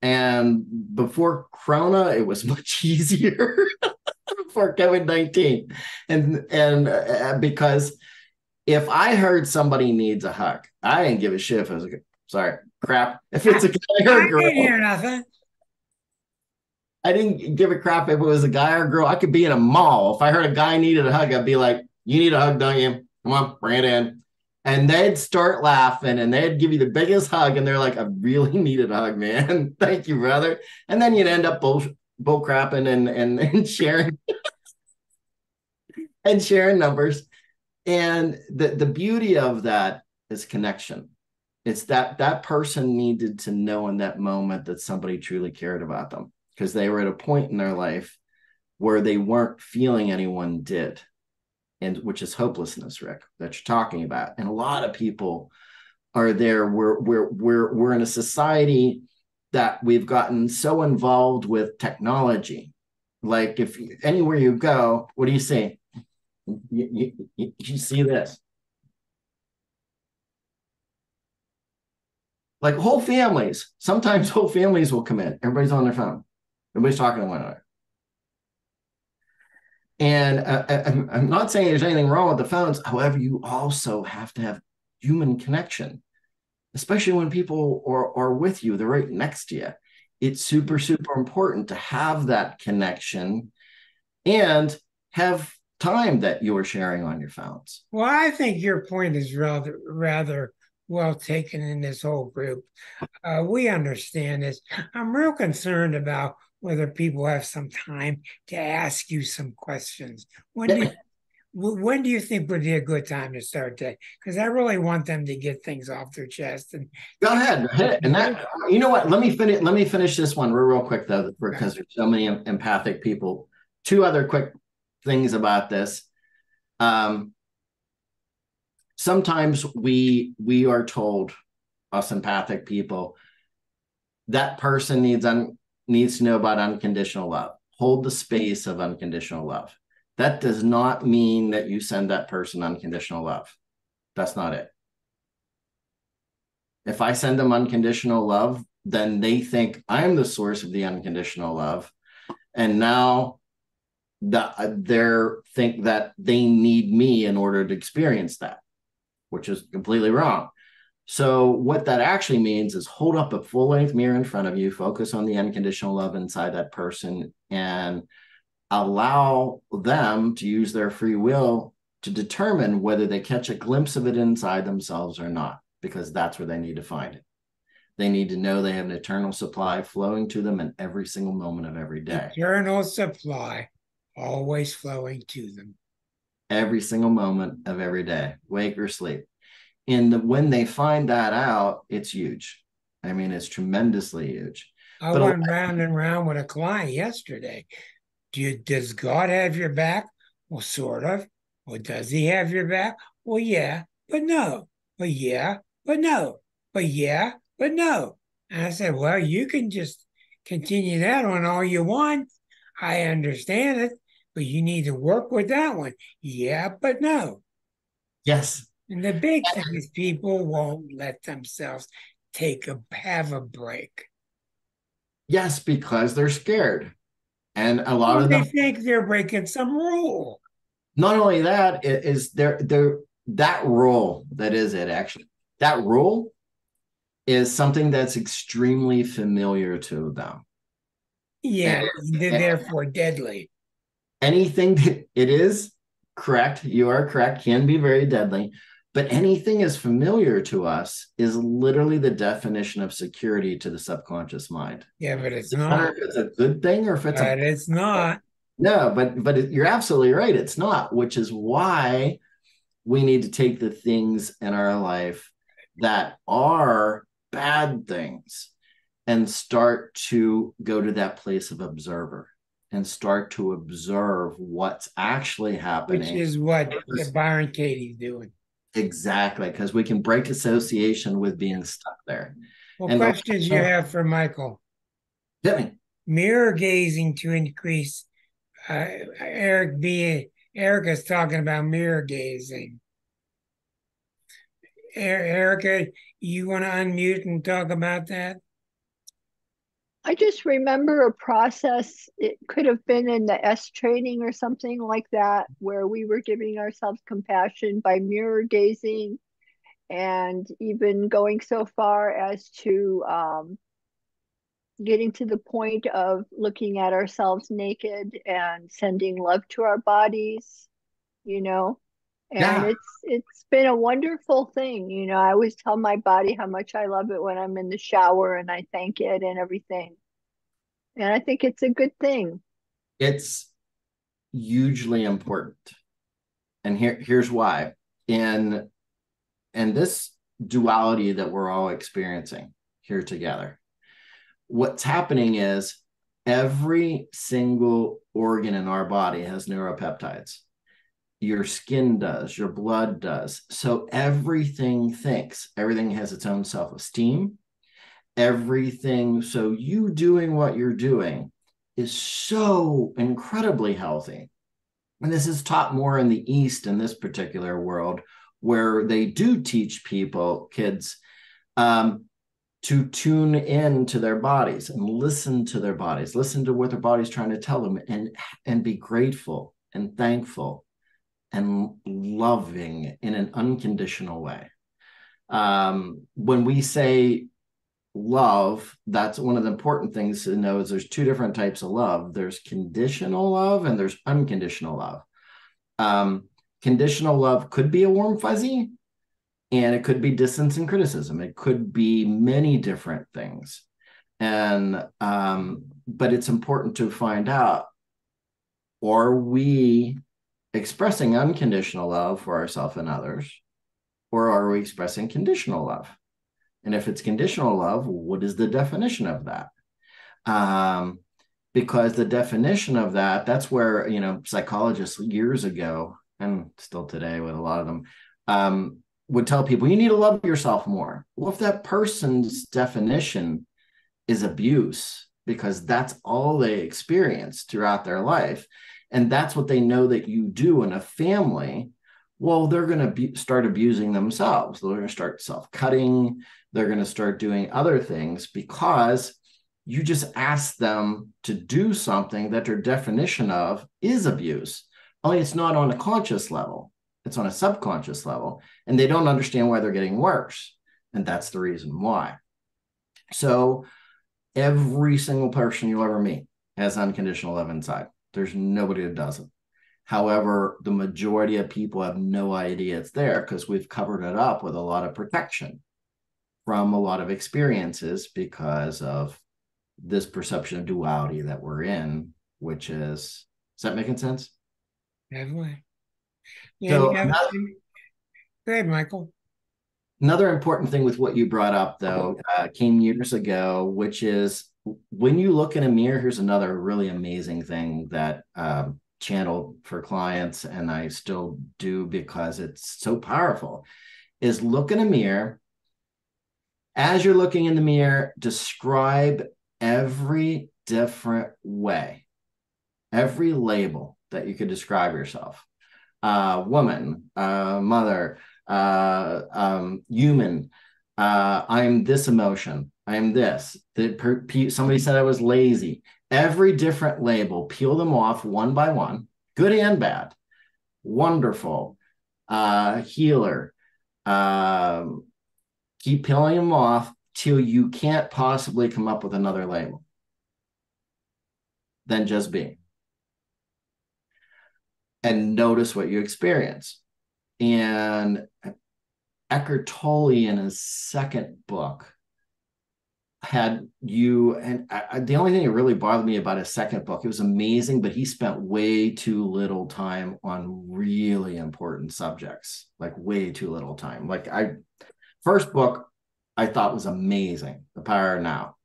And before Corona, it was much easier. For COVID-19. And because if I heard somebody needs a hug, I didn't give a shit if it was crap. If it's a guy or a girl. I didn't hear nothing. I didn't give a crap if it was a guy or a girl. I could be in a mall. If I heard a guy needed a hug, I'd be like, you need a hug, don't you? Come on, bring it in. And they'd start laughing and they'd give you the biggest hug. And they're like, I really needed a hug, man. Thank you, brother. And then you'd end up bull crapping and sharing. and sharing numbers. And the beauty of that is connection. It's that person needed to know in that moment that somebody truly cared about them, because they were at a point in their life where they weren't feeling anyone did, and which is hopelessness, Rick, that you're talking about. And a lot of people are there. We're in a society that we've gotten so involved with technology. Like if anywhere you go, what do you see? You see this. Like whole families, sometimes whole families will come in. Everybody's on their phone. Everybody's talking to one another. And I'm not saying there's anything wrong with the phones. However, you also have to have human connection, especially when people are with you, they're right next to you. It's super, super important to have that connection and have time that you are sharing on your phones. Well, I think your point is rather well taken in this whole group. We understand this. I'm real concerned about whether people have some time to ask you some questions. When do you think would be a good time to start that? Because I really want them to get things off their chest. And go ahead, hit it. And that, you know what? Let me finish this one real quick though, because there's so many empathic people. Two other quick things about this. Sometimes we are told, us empathic people, that person needs to know about unconditional love. Hold the space of unconditional love. That does not mean that you send that person unconditional love. That's not it. If I send them unconditional love, then they think I'm the source of the unconditional love. And now they think that they need me in order to experience that, which is completely wrong. So what that actually means is hold up a full-length mirror in front of you, focus on the unconditional love inside that person, and allow them to use their free will to determine whether they catch a glimpse of it inside themselves or not, because that's where they need to find it. They need to know they have an eternal supply flowing to them in every single moment of every day. Eternal supply always flowing to them. Every single moment of every day, wake or sleep. And when they find that out, it's huge. I mean, it's tremendously huge. I went round and round with a client yesterday. Does God have your back? Well, sort of. Well, does he have your back? Well, yeah, but no. But yeah, but no. But yeah, but no. And I said, well, you can just continue that on all you want. I understand it, but you need to work with that one. Yeah, but no. Yes. And the big thing is people won't let themselves have a break. Yes, because they're scared. And a lot of them think they're breaking some rule. Not only that, is that rule, that is it actually. That rule is something that's extremely familiar to them. Yeah, they're therefore deadly. Anything that it is correct, you are correct, can be very deadly. But anything is familiar to us is literally the definition of security to the subconscious mind. Yeah, but it's not. If it's a good thing or if it's it's not. No, but you're absolutely right. It's not, which is why we need to take the things in our life that are bad things and start to go to that place of observer and start to observe what's actually happening. Which is what Byron Katie's doing. Exactly, because we can break association with being stuck there. What questions you have for Michael? Hit me. Mirror gazing to increase. Erica's talking about mirror gazing. Erica, you want to unmute and talk about that? I just remember a process, it could have been in the S training or something like that, where we were giving ourselves compassion by mirror gazing, and even going so far as to getting to the point of looking at ourselves naked and sending love to our bodies, you know. And it's been a wonderful thing. You know, I always tell my body how much I love it when I'm in the shower and I thank it and everything. And I think it's a good thing. It's hugely important. And here's why. In this duality that we're all experiencing here together, what's happening is every single organ in our body has neuropeptides. Your skin does, your blood does. So everything thinks, everything has its own self-esteem, everything. So you doing what you're doing is so incredibly healthy. And this is taught more in the East in this particular world, where they do teach people, kids, to tune in to their bodies and listen to their bodies, listen to what their body's trying to tell them, and be grateful and thankful and loving in an unconditional way. When we say love, that's one of the important things to know is there's two different types of love. There's conditional love and there's unconditional love. Conditional love could be a warm fuzzy, and it could be distance and criticism. It could be many different things. And but it's important to find out, are we expressing unconditional love for ourselves and others, or are we expressing conditional love? And if it's conditional love, what is the definition of that? Because the definition of that, that's where, psychologists years ago, and still today with a lot of them, would tell people, you need to love yourself more. Well, if that person's definition is abuse, because that's all they experience throughout their life, and that's what they know that you do in a family, well, they're going to start abusing themselves. They're going to start self-cutting. They're going to start doing other things because you just ask them to do something that their definition of is abuse. Only it's not on a conscious level. It's on a subconscious level, and they don't understand why they're getting worse. And that's the reason why. So every single person you'll ever meet has unconditional love inside. There's nobody that doesn't. However, the majority of people have no idea it's there because we've covered it up with a lot of protection from a lot of experiences because of this perception of duality that we're in, which is that making sense? Definitely. Yeah, So go ahead, Michael. Another important thing with what you brought up, though, came years ago, which is when you look in a mirror, here's another really amazing thing that channeled for clients, and I still do because it's so powerful, is look in a mirror. As you're looking in the mirror, describe every different way, every label that you could describe yourself. Woman, mother, human, I'm this emotion, I'm this. Somebody said I was lazy. Every different label, peel them off one by one, good and bad, wonderful, healer. Keep peeling them off till you can't possibly come up with another label. Then just be. And notice what you experience. And Eckhart Tolle, in his second book, had you, and the only thing that really bothered me about his second book, it was amazing, but he spent way too little time on really important subjects, like way too little time. First book I thought was amazing, The Power of Now,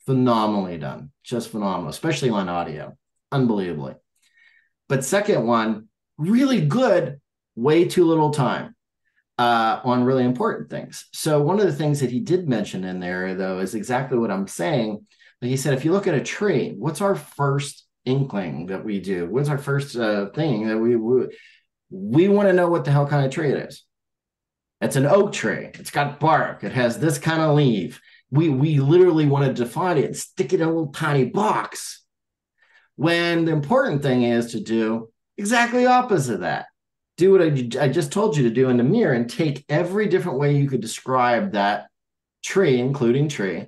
phenomenally done, just phenomenal, especially on audio, unbelievably. But second one, really good, way too little time on really important things. So one of the things that he did mention in there, though, is exactly what I'm saying. He said, if you look at a tree, what's our first inkling that we do? What's our first thing that we want to know what the hell kind of tree it is? It's an oak tree. It's got bark. It has this kind of leaf. We literally want to define it and stick it in a little tiny box. When the important thing is to do exactly opposite of that. Do what I just told you to do in the mirror and take every different way you could describe that tree, including tree,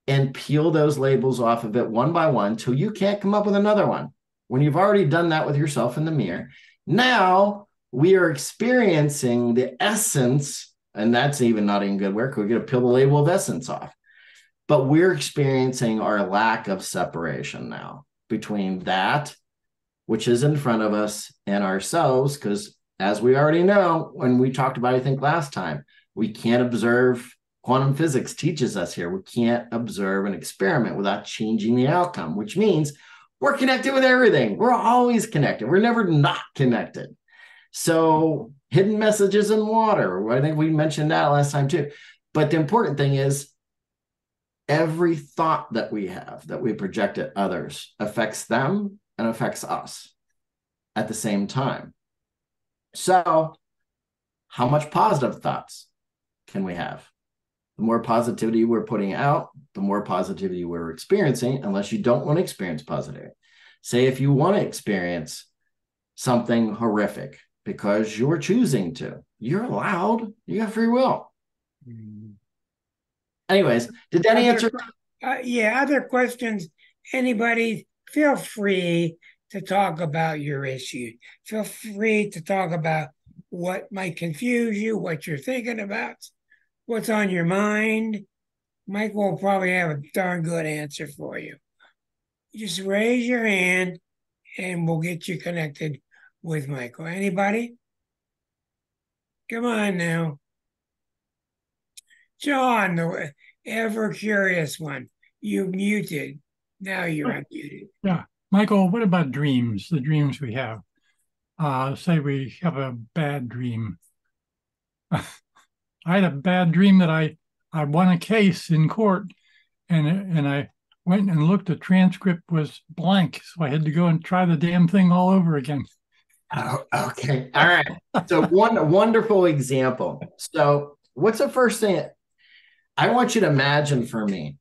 and peel those labels off of it one by one till you can't come up with another one. When you've already done that with yourself in the mirror, now we are experiencing the essence, and that's even not even good work. We're going to peel the label of essence off. But we're experiencing our lack of separation now between that, which is in front of us, and ourselves, because as we already know, when we talked about, I think last time, we can't observe. Quantum physics teaches us here, we can't observe an experiment without changing the outcome, which means we're connected with everything. We're always connected. We're never not connected. So hidden messages in water, I think we mentioned that last time too. But the important thing is every thought that we have, that we project at others, affects them and affects us at the same time. So how much positive thoughts can we have? The more positivity we're putting out, the more positivity we're experiencing, unless you don't want to experience positivity. Say if you want to experience something horrific because you're choosing to, you're allowed, you have free will. Anyways, did that answer? Yeah, other questions, anybody, feel free to talk about your issue. Feel free to talk about what might confuse you, what you're thinking about, what's on your mind. Mike will probably have a darn good answer for you. Just raise your hand and we'll get you connected with Michael. Anybody? Come on now. John, the ever curious one. You muted. Now you're unmuted. Yeah. Michael, what about dreams, the dreams we have? Say we have a bad dream. I had a bad dream that I won a case in court, and I went and looked. The transcript was blank, so I had to go and try the damn thing all over again. Oh, okay. All right. So one wonderful example. So what's the first thing I want you to imagine for me?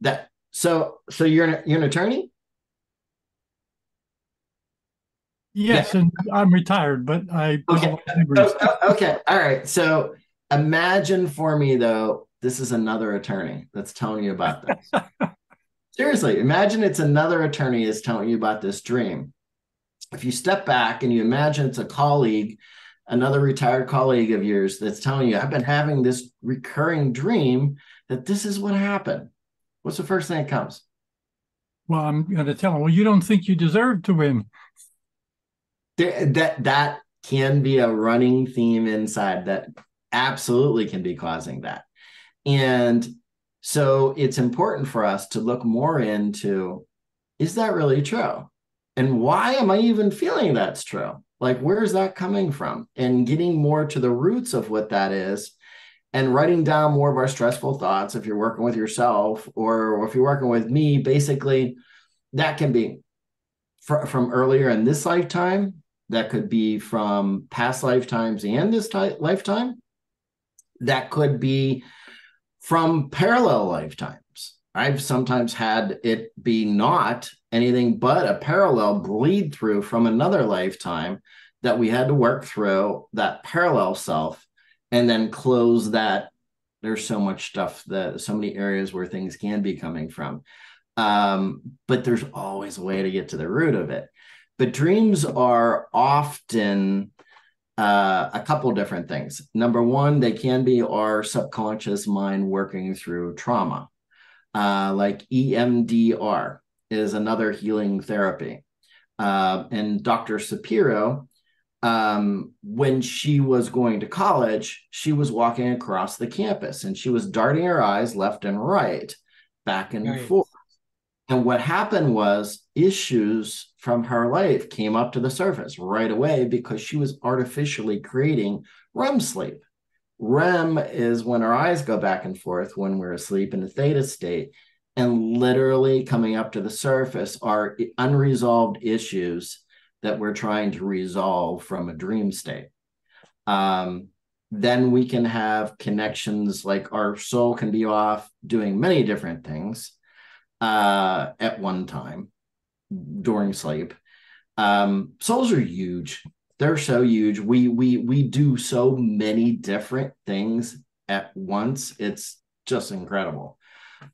That so you're an attorney? Yes, yeah. And I'm retired, but I okay. Okay. All right. So imagine for me though, this is another attorney that's telling you about this. Seriously, imagine it's another attorney is telling you about this dream. If you step back and you imagine it's a colleague, another retired colleague of yours that's telling you, I've been having this recurring dream that this is what happened. What's the first thing that comes? Well, I'm going to tell him, well, you don't think you deserve to win. That can be a running theme inside that absolutely can be causing that. And so it's important for us to look more into, is that really true? And why am I even feeling that's true? Like, where is that coming from? And getting more to the roots of what that is and writing down more of our stressful thoughts. If you're working with yourself or if you're working with me, basically that can be from earlier in this lifetime. That could be from past lifetimes and this lifetime. That could be from parallel lifetimes. I've sometimes had it be not anything but a parallel bleed through from another lifetime that we had to work through that parallel self and then close that. There's so much stuff, so many areas where things can be coming from. But there's always a way to get to the root of it. But dreams are often a couple different things. Number one, they can be our subconscious mind working through trauma. Like EMDR is another healing therapy. And Dr. Shapiro, when she was going to college, she was walking across the campus and she was darting her eyes left and right, back and forth. And what happened was issues from her life came up to the surface right away because she was artificially creating REM sleep. REM is when our eyes go back and forth when we're asleep in the theta state, and literally coming up to the surface are unresolved issues that we're trying to resolve from a dream state. Then we can have connections, like our soul can be off doing many different things at one time during sleep. Souls are huge. They're so huge. We do so many different things at once. It's just incredible.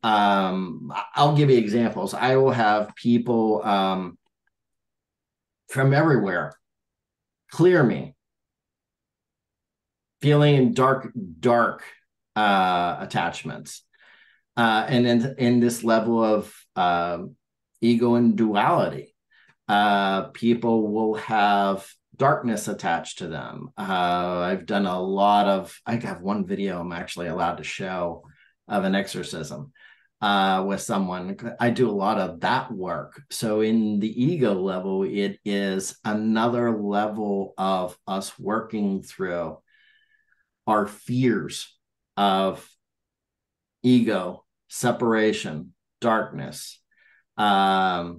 I'll give you examples. I will have people from everywhere clear me, feeling in dark attachments. And in this level of ego and duality. People will have darkness attached to them. I've done a lot of, I have one video I'm actually allowed to show of an exorcism with someone. I do a lot of that work. So in the ego level, it is another level of us working through our fears of ego, separation, darkness. I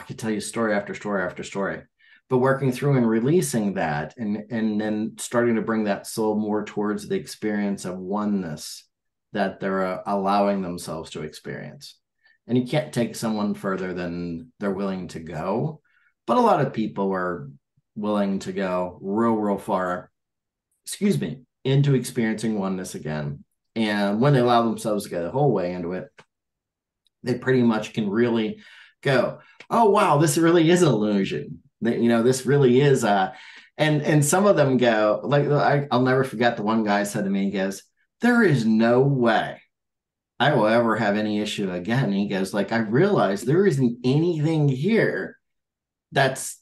could tell you story after story after story, but working through and releasing that, and then starting to bring that soul more towards the experience of oneness that they're allowing themselves to experience. And you can't take someone further than they're willing to go, but a lot of people are willing to go real far, into experiencing oneness again. And when they allow themselves to get the whole way into it, they pretty much can really go, oh wow, this really is an illusion. This really is and some of them go, like, I'll never forget the one guy said to me, he goes, there is no way I will ever have any issue again. And he goes, like, I realize there isn't anything here that's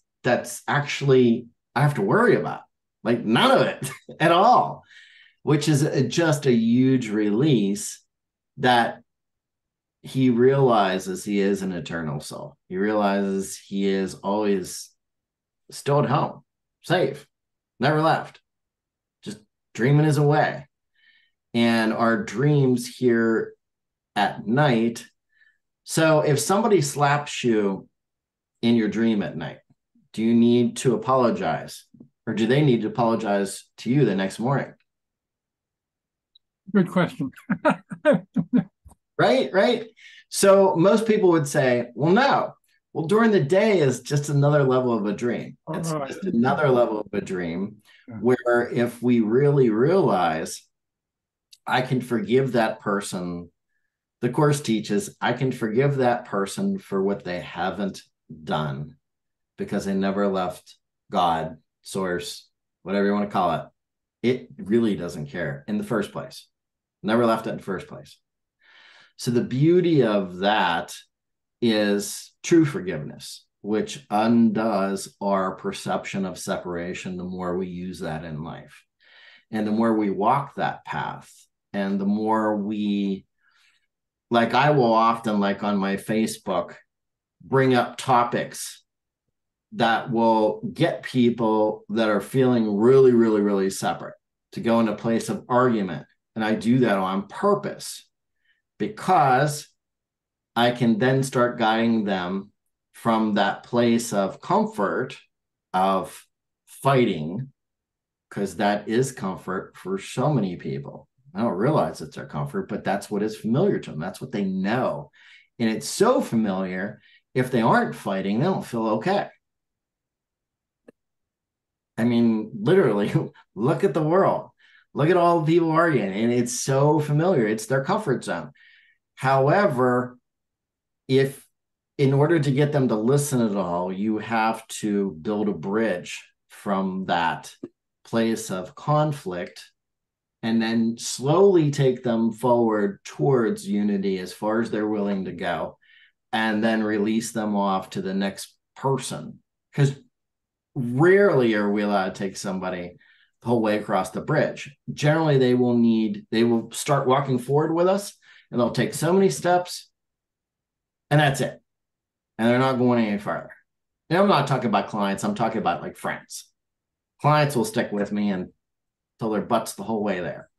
actually I have to worry about, like none of it at all, which is just a huge release that he realizes he is an eternal soul. He realizes he is always still at home, safe, never left, just dreaming his way. And our dreams here at night. So if somebody slaps you in your dream at night, do you need to apologize? Or do they need to apologize to you the next morning? Good question. Right. So most people would say, well, no. Well, during the day is just another level of a dream. It's just another level of a dream where if we really realize I can forgive that person, the Course teaches, I can forgive that person for what they haven't done because they never left God, source, whatever you want to call it. It really doesn't care in the first place. Never left it in the first place. So the beauty of that is true forgiveness, which undoes our perception of separation the more we use that in life. And the more we walk that path, and the more we, like, I will often, like on my Facebook, bring up topics that will get people that are feeling really separate to go into a place of argument. And I do that on purpose because I can then start guiding them from that place of comfort of fighting, because that is comfort for so many people. I don't realize it's their comfort, but that's what is familiar to them. That's what they know. And it's so familiar, if they aren't fighting, they don't feel okay. I mean, literally, look at the world. Look at all the people arguing, and it's so familiar. It's their comfort zone. However, if in order to get them to listen at all, you have to build a bridge from that place of conflict and then slowly take them forward towards unity as far as they're willing to go, and then release them off to the next person. Because rarely are we allowed to take somebody the whole way across the bridge. Generally, they will start walking forward with us, and they'll take so many steps, and that's it. And they're not going any further. And I'm not talking about clients. I'm talking about like friends. Clients will stick with me until their butts the whole way there.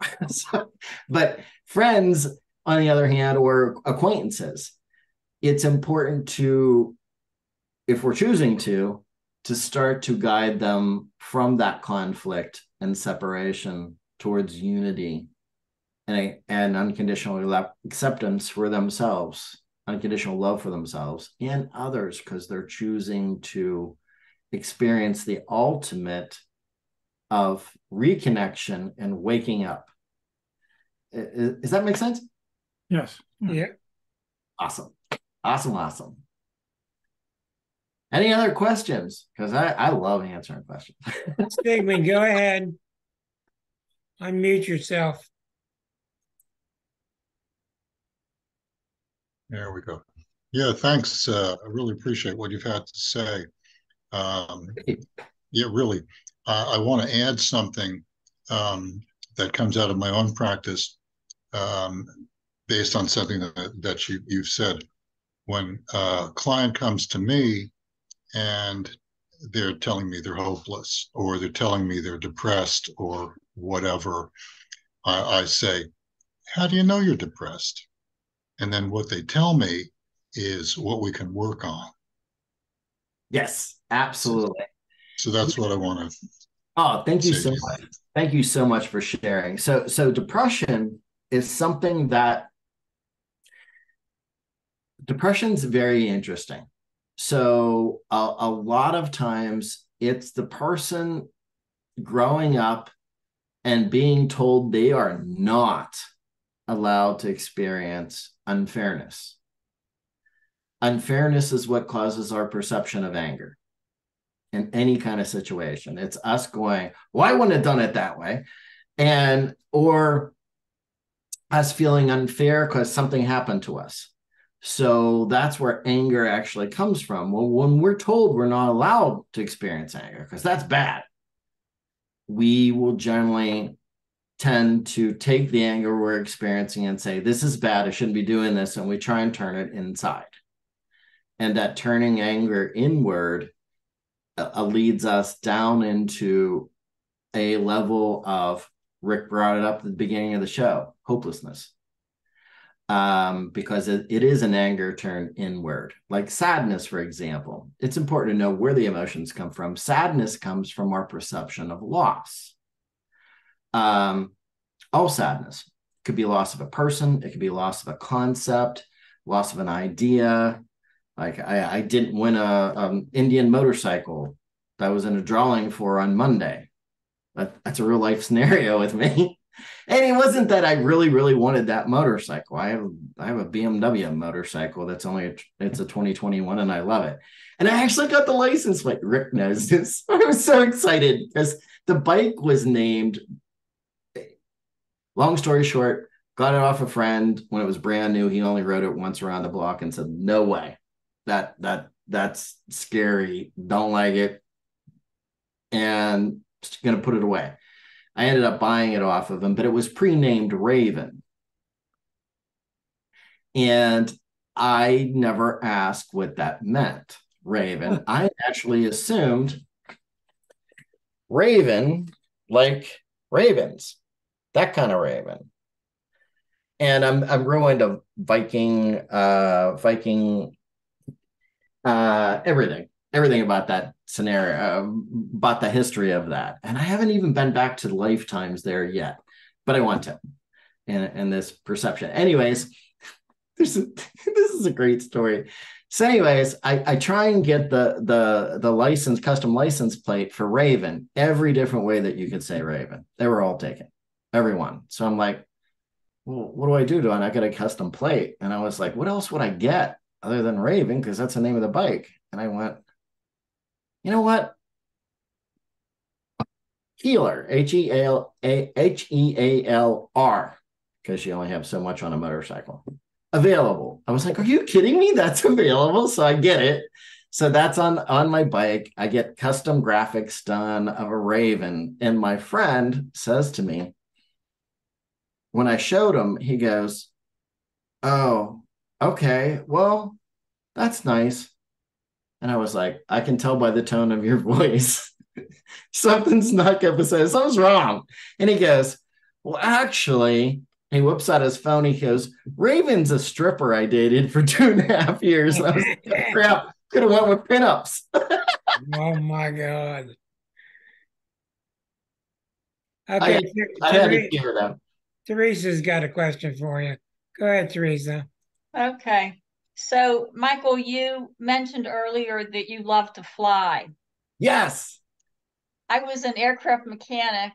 But friends, on the other hand, or acquaintances, it's important to, if we're choosing to start to guide them from that conflict and separation towards unity and unconditional acceptance for themselves, unconditional love for themselves and others, because they're choosing to experience the ultimate of reconnection and waking up. Does that make sense? Yes. Yeah. Awesome. Any other questions? Because I love answering questions. Stigman, go ahead. Unmute yourself. There we go. Yeah, thanks. I really appreciate what you've had to say. Um, yeah, really. I want to add something that comes out of my own practice um, based on something that you've said. When a client comes to me and they're telling me they're hopeless, or they're telling me they're depressed, or whatever, I say, how do you know you're depressed? And then what they tell me is what we can work on. Yes, absolutely. So that's what I want to Oh, thank you say so to you. much. Thank you so much for sharing. So depression is something that depression's very interesting. So a lot of times it's the person growing up and being told they are not allowed to experience unfairness. Unfairness is what causes our perception of anger in any kind of situation. It's us going, well, I wouldn't have done it that way. And, or us feeling unfair because something happened to us. So that's where anger actually comes from. Well, when we're told we're not allowed to experience anger, because that's bad, we will generally tend to take the anger we're experiencing and say, this is bad, I shouldn't be doing this. And we try and turn it inside. And that turning anger inward leads us down into a level of, Rick brought it up at the beginning of the show, hopelessness. Because it is an anger turned inward. Like sadness, for example, it's important to know where the emotions come from. Sadness comes from our perception of loss. All sadness. It could be loss of a person, it could be loss of a concept, loss of an idea. Like I didn't win a Indian motorcycle that I was in a drawing for on Monday. That's a real life scenario with me. And it wasn't that I really, really wanted that motorcycle. I have a BMW motorcycle that's it's a 2021 and I love it. And I actually got the license plate. Rick knows this. I was so excited because the bike was named, long story short, got it off a friend when it was brand new. He only rode it once around the block and said, no way. That's scary. Don't like it. And just gonna put it away. I ended up buying it off of him, but it was pre-named Raven. And I never asked what that meant, Raven. I actually assumed Raven, like ravens, that kind of raven. And I'm real into Viking, everything about that scenario, about the history of that. And I haven't even been back to lifetimes there yet, but I want to. And this perception. Anyways, this is a great story. So, anyways, I try and get the custom license plate for Raven, every different way that you could say Raven. They were all taken, everyone. So I'm like, well, what do I do? Do I not get a custom plate? And I was like, what else would I get other than Raven? Because that's the name of the bike. And I went, you know what? Healer, Healr, because you only have so much on a motorcycle. Available. I was like, are you kidding me? That's available. So I get it. So that's on my bike. I get custom graphics done of a Raven. And my friend says to me, when I showed him, he goes, oh, okay, well, that's nice. And I was like, I can tell by the tone of your voice. Something's not good. Something's wrong. And he goes, well, actually, he whips out his phone. He goes, Raven's a stripper I dated for 2.5 years. And I was like, oh, crap, could have went with pinups. Oh my God. I Okay, had to hear that. Teresa's got a question for you. Go ahead, Teresa. Okay. So, Michael, you mentioned earlier that you love to fly. Yes. I was an aircraft mechanic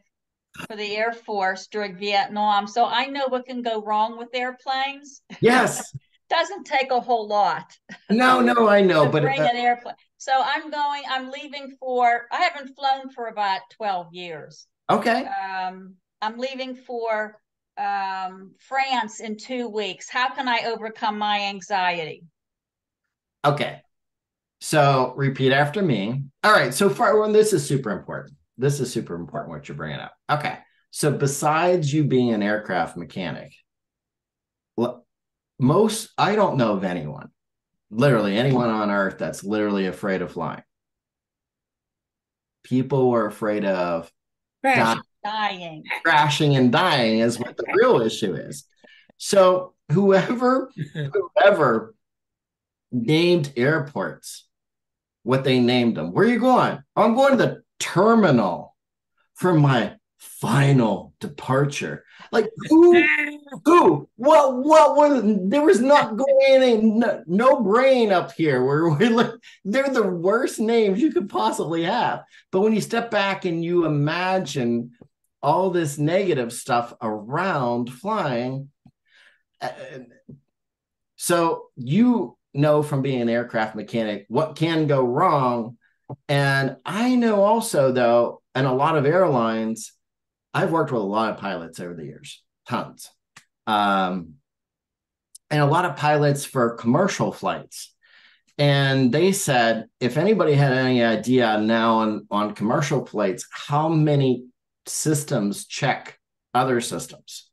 for the Air Force during Vietnam, so I know what can go wrong with airplanes. Yes. Doesn't take a whole lot. No, I know, to but bring an airplane. So I'm leaving I haven't flown for about 12 years. Okay. I'm leaving for France in 2 weeks. How can I overcome my anxiety? Okay. So repeat after me. All right. So far, well, this is super important. This is super important what you're bringing up. Okay. So besides you being an aircraft mechanic, I don't know of anyone, literally anyone on earth that's literally afraid of flying. People were afraid of Dying. crashing and dying is what the real issue is. So whoever named airports what they named them. Where are you going? I'm going to the terminal for my final departure. Like what was, there was not going any, no brain up here where they're the worst names you could possibly have. But when you step back and you imagine all this negative stuff around flying, so you know from being an aircraft mechanic what can go wrong. And I know also, though, and a lot of airlines, I've worked with a lot of pilots over the years, tons. And a lot of pilots for commercial flights. And they said, if anybody had any idea now on commercial flights, how many systems check other systems?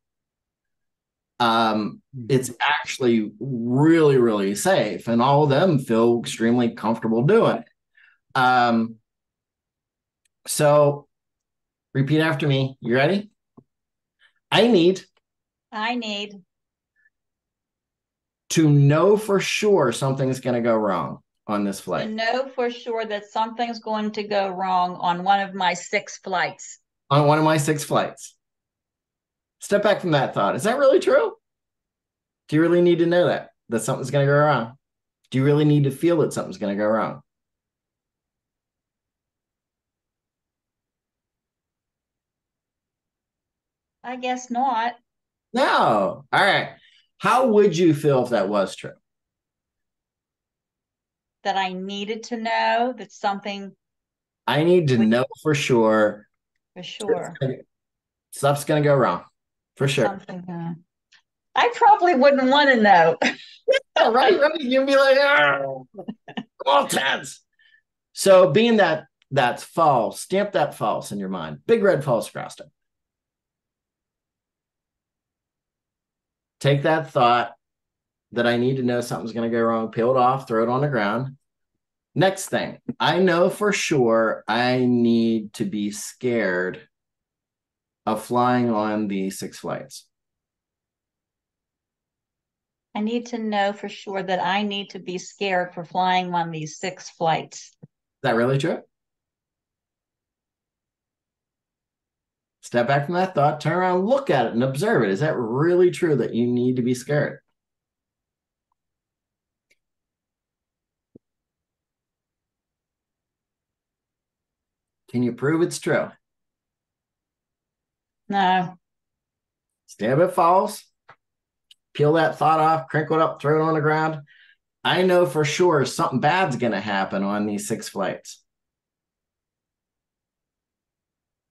It's actually really, really safe, and all of them feel extremely comfortable doing it. So repeat after me. You ready? I need to know for sure something's going to go wrong on this flight. To know for sure that something's going to go wrong on one of my 6 flights. On one of my 6 flights. Step back from that thought. Is that really true? Do you really need to know that something's going to go wrong? Do you really need to feel that something's going to go wrong? I guess not. No. All right. How would you feel if that was true? That I needed to know that something. I need to know for sure. For sure. Stuff's going to go wrong. For sure. I probably wouldn't want to know. Yeah, right. You'd be like, oh, all tense. So being that that's false, stamp that false in your mind. Big red false across it. Take that thought that I need to know something's going to go wrong, peel it off, throw it on the ground. Next thing, I know for sure I need to be scared of flying on the 6 flights. I need to know for sure that I need to be scared for flying on these 6 flights. Is that really true? Step back from that thought, turn around, look at it, and observe it. Is that really true that you need to be scared? Can you prove it's true? No. Stamp it false. Peel that thought off, crinkle it up, throw it on the ground. I know for sure something bad's going to happen on these 6 flights.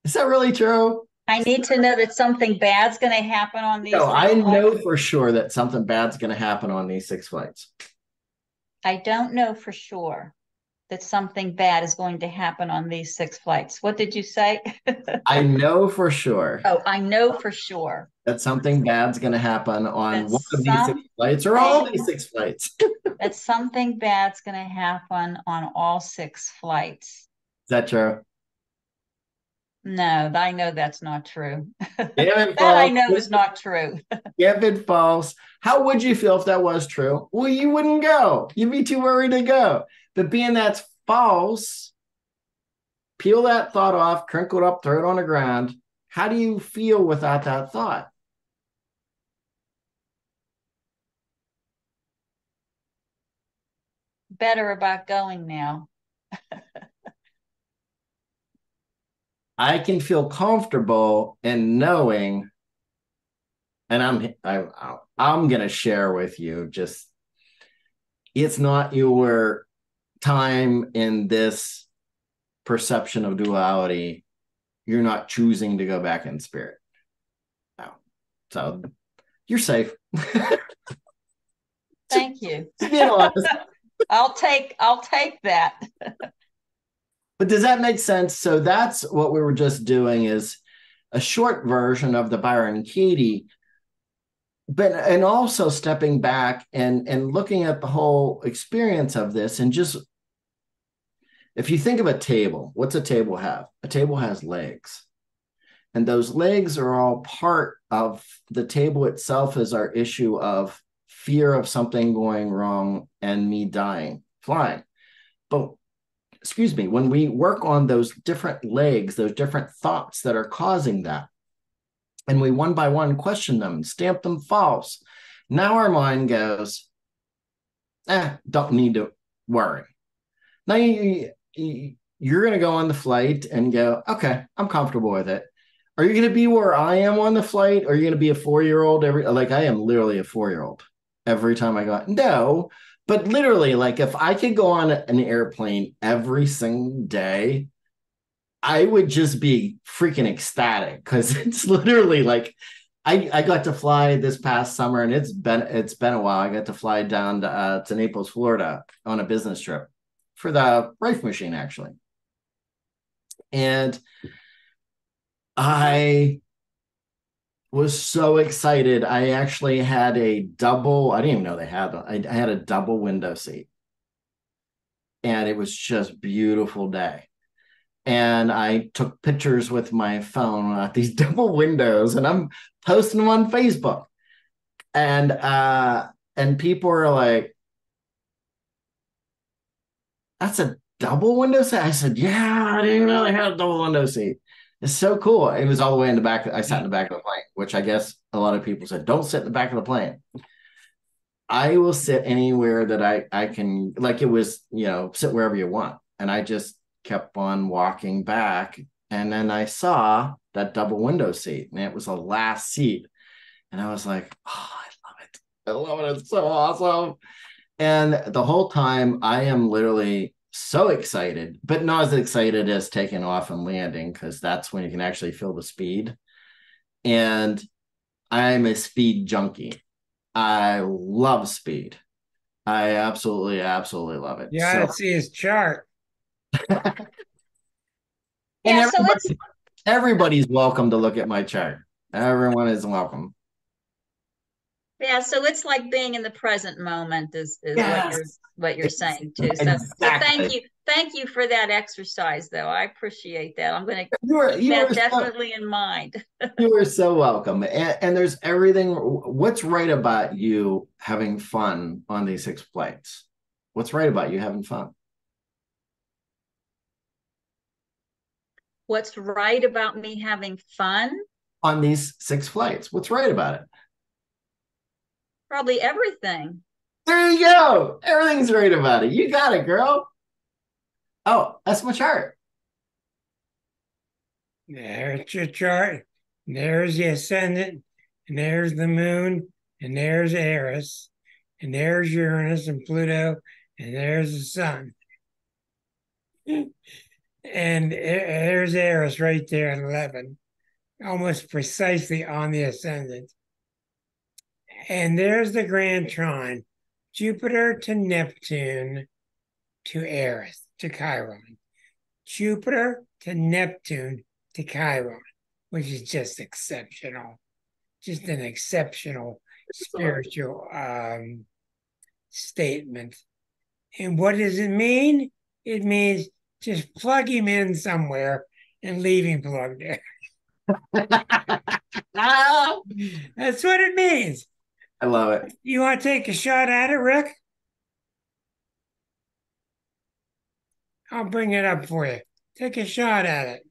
Is that really true? I need to know that something bad's going to happen on these. No, I know for sure that something bad's going to happen on these 6 flights. I don't know for sure that something bad is going to happen on these 6 flights. What did you say? I know for sure. Oh, I know for sure that something bad's going to happen on one of these 6 flights or all these 6 flights. That something bad's going to happen on all 6 flights. Is that true? No, I know that's not true. That I know is not true. If it false, how would you feel if that was true? Well, you wouldn't go. You'd be too worried to go. But being that's false, peel that thought off, crinkle it up, throw it on the ground. How do you feel without that thought? Better about going now. I can feel comfortable in knowing, and I'm going to share with you, just it's not your time in this perception of duality. You're not choosing to go back in spirit. No. So you're safe. Thank you. Being honest. I'll take that. But does that make sense? So that's what we were just doing, is a short version of the Byron Katie, but and also stepping back and looking at the whole experience of this. And just, if you think of a table, what's a table have? A table has legs. And those legs are all part of the table itself, is our issue of fear of something going wrong and me dying, flying. But excuse me, when we work on those different legs, those different thoughts that are causing that, and we one by one question them, stamp them false, now our mind goes, don't need to worry. Now you're going to go on the flight and go, okay, I'm comfortable with it. Are you going to be where I am on the flight? Or are you going to be a 4-year-old? Like, I am literally a 4-year-old every time I go. No, but literally, like, if I could go on an airplane every single day, I would just be freaking ecstatic, because it's literally like, I got to fly this past summer, and it's been a while. I got to fly down to Naples, Florida on a business trip for the Rife Machine, actually. And I was so excited. I actually had a double, I didn't even know they had them. I had a double window seat. And it was just a beautiful day. And I took pictures with my phone at these double windows, and I'm posting them on Facebook. And people are like, that's a double window seat? I said, yeah, I didn't know they had a double window seat. It's so cool. It was all the way in the back. I sat in the back of the plane, which I guess a lot of people said, don't sit in the back of the plane. I will sit anywhere that I can, like, it was, sit wherever you want. And I just kept on walking back. And then I saw that double window seat, and it was the last seat. And I was like, oh, I love it. I love it. It's so awesome. And the whole time I am literally so excited, but not as excited as taking off and landing, because that's when you can actually feel the speed. And I'm a speed junkie. I love speed. I absolutely, absolutely love it. You ought to see his chart. And Yeah, so everybody's welcome to look at my chart. Everyone is welcome. so it's like being in the present moment is Yes. what you're saying too. So, Exactly. thank you for that exercise, though. I appreciate that. I'm going to keep You that definitely in mind. You are so welcome. And there's everything. What's right about you having fun on these 6 flights? What's right about you having fun? What's right about me having fun? On these 6 flights. What's right about it? Probably everything. There you go. Everything's right about it. You got it, girl. Oh, that's my chart. There's your chart. There's the ascendant, and there's the moon, and there's Eris, and there's Uranus and Pluto, and there's the sun. And there's Eris right there at 11, almost precisely on the ascendant. And there's the grand trine, Jupiter to Neptune to Eris, to Chiron. Jupiter to Neptune to Chiron, which is just exceptional. Just an exceptional spiritual statement. And what does it mean? It means just plug him in somewhere and leave him plugged there. That's what it means. I love it. You want to take a shot at it, Rick? I'll bring it up for you. Take a shot at it.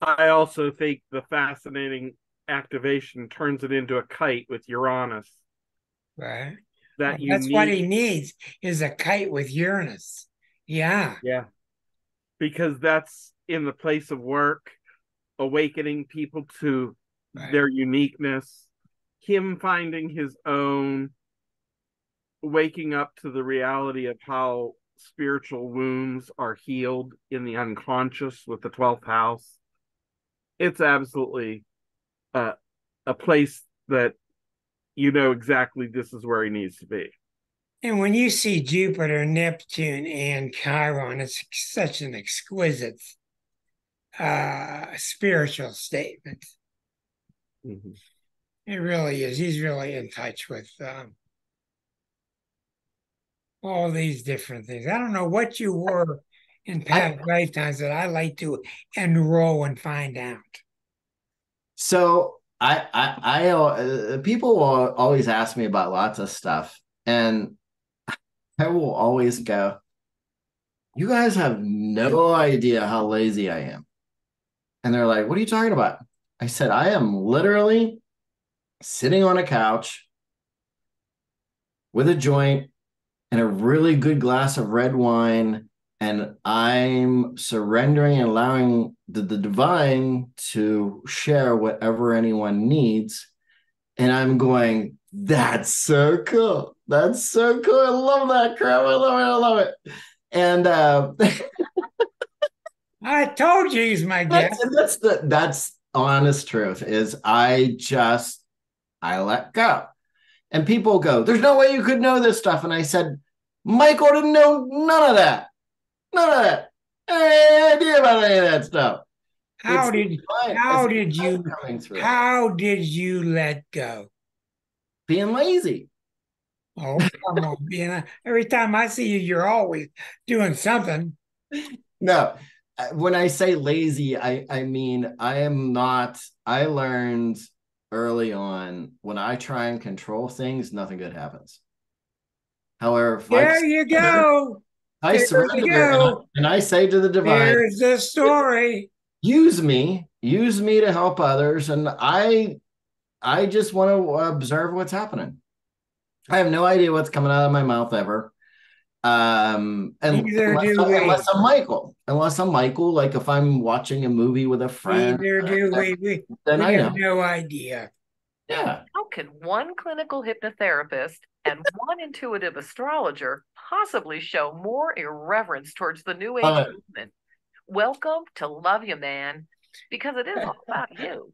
I also think the fascinating activation turns it into a kite with Uranus. Right. That's what he needs is a kite with Uranus. Yeah. Yeah. Because that's in the place of work, awakening people to their uniqueness, him finding his own, waking up to the reality of how spiritual wounds are healed in the unconscious with the 12th house. It's absolutely a place that you know exactly this is where he needs to be. And when you see Jupiter, Neptune, and Chiron, it's such an exquisite spiritual statement. Mm-hmm. It really is. He's really in touch with all these different things. I don't know what you were in past lifetimes that I like to enroll and find out. So people will always ask me about lots of stuff, and I will always go, you guys have no idea how lazy I am. And they're like, what are you talking about? I said, I am literally sitting on a couch with a joint and a really good glass of red wine, and I'm surrendering and allowing the divine to share whatever anyone needs. And I'm going, that's so cool. That's so cool. I love that crap. I love it. I love it. And I told you he's my guest. That's honest truth is I let go. And people go, there's no way you could know this stuff. And I said, Michael didn't know none of that. None of that. Any idea about any of that stuff. How did you let go? Being lazy. Oh, come on. Every time I see you, you're always doing something. No. When I say lazy, I mean I learned early on when I try and control things, nothing good happens. However, there you go. I surrender and I say to the divine, there's the story. Use me to help others, and I just want to observe what's happening. I have no idea what's coming out of my mouth ever. Unless I'm Michael, like if I'm watching a movie with a friend, then I have no idea. Yeah. How can one clinical hypnotherapist and one intuitive astrologer possibly show more irreverence towards the New Age movement? Welcome to Love You, Man, because it is all about you.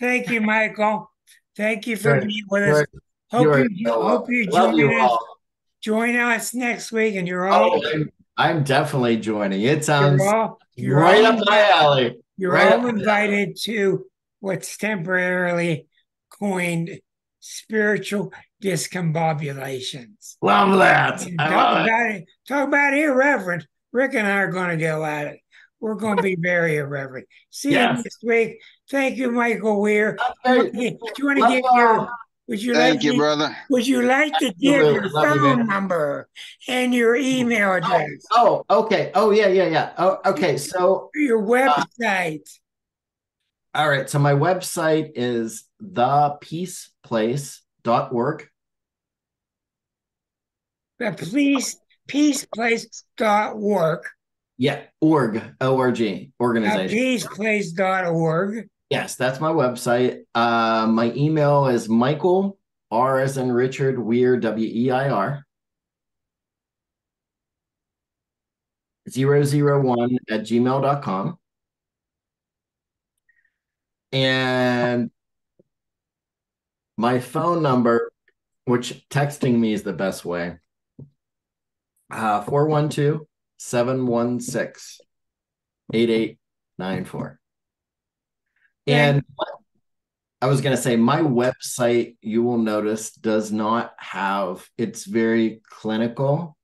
Thank you, Michael. Thank you for being with us. Hope you join us next week, and you're all. I'm definitely joining. It sounds you're right up my alley. You're all invited to what's temporarily coined spiritual discombobulations. Love that. Talk about irreverent. Rick and I are going to go at it. We're going to be very irreverent. See you next week. Thank you, Michael Weir. Do you want to give your? Thank you, brother. Would you like to give your phone number and your email address? Oh, okay. Oh, yeah. Oh, okay. So your website. All right. So my website is thepeaceplace.org. The peaceplace.org. Yeah, O-R-G, organization. Peaceplace.org. Yes, that's my website. My email is Michael, R as in Richard, Weir, W-E-I-R, 001@gmail.com. And my phone number, which texting me is the best way, 412-716-8894. And I was going to say, my website, you will notice, does not have, it's very clinical.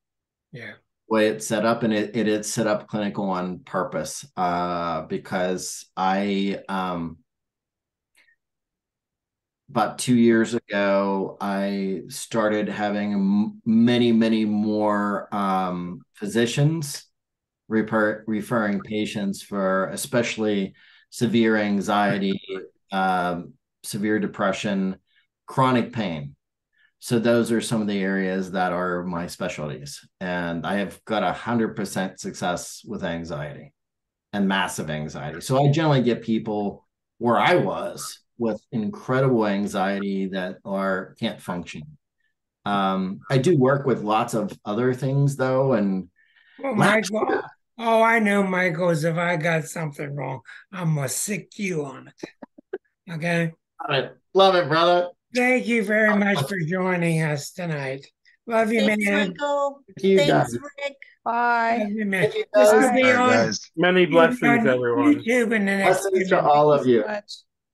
Yeah. Way it's set up, and it is set up clinical on purpose, because I about 2 years ago, I started having many more physicians referring patients for especially severe anxiety, severe depression, chronic pain. So those are some of the areas that are my specialties. And I have got 100% success with anxiety and massive anxiety. So I generally get people where I was with incredible anxiety that can't function. I do work with lots of other things though. And Michael, I know, Michael, is if I got something wrong, I'm going to sick you on it. Okay. Love it, brother. Thank you very much for joining us tonight. Love you, Thanks, man. Michael. Thank you, Thanks, guys. Rick. Bye. Love you, man. Thank you, This guys. will be All right, on, guys. Many blessings, on everyone. YouTube in the next Blessings few to all minutes. of you. Much.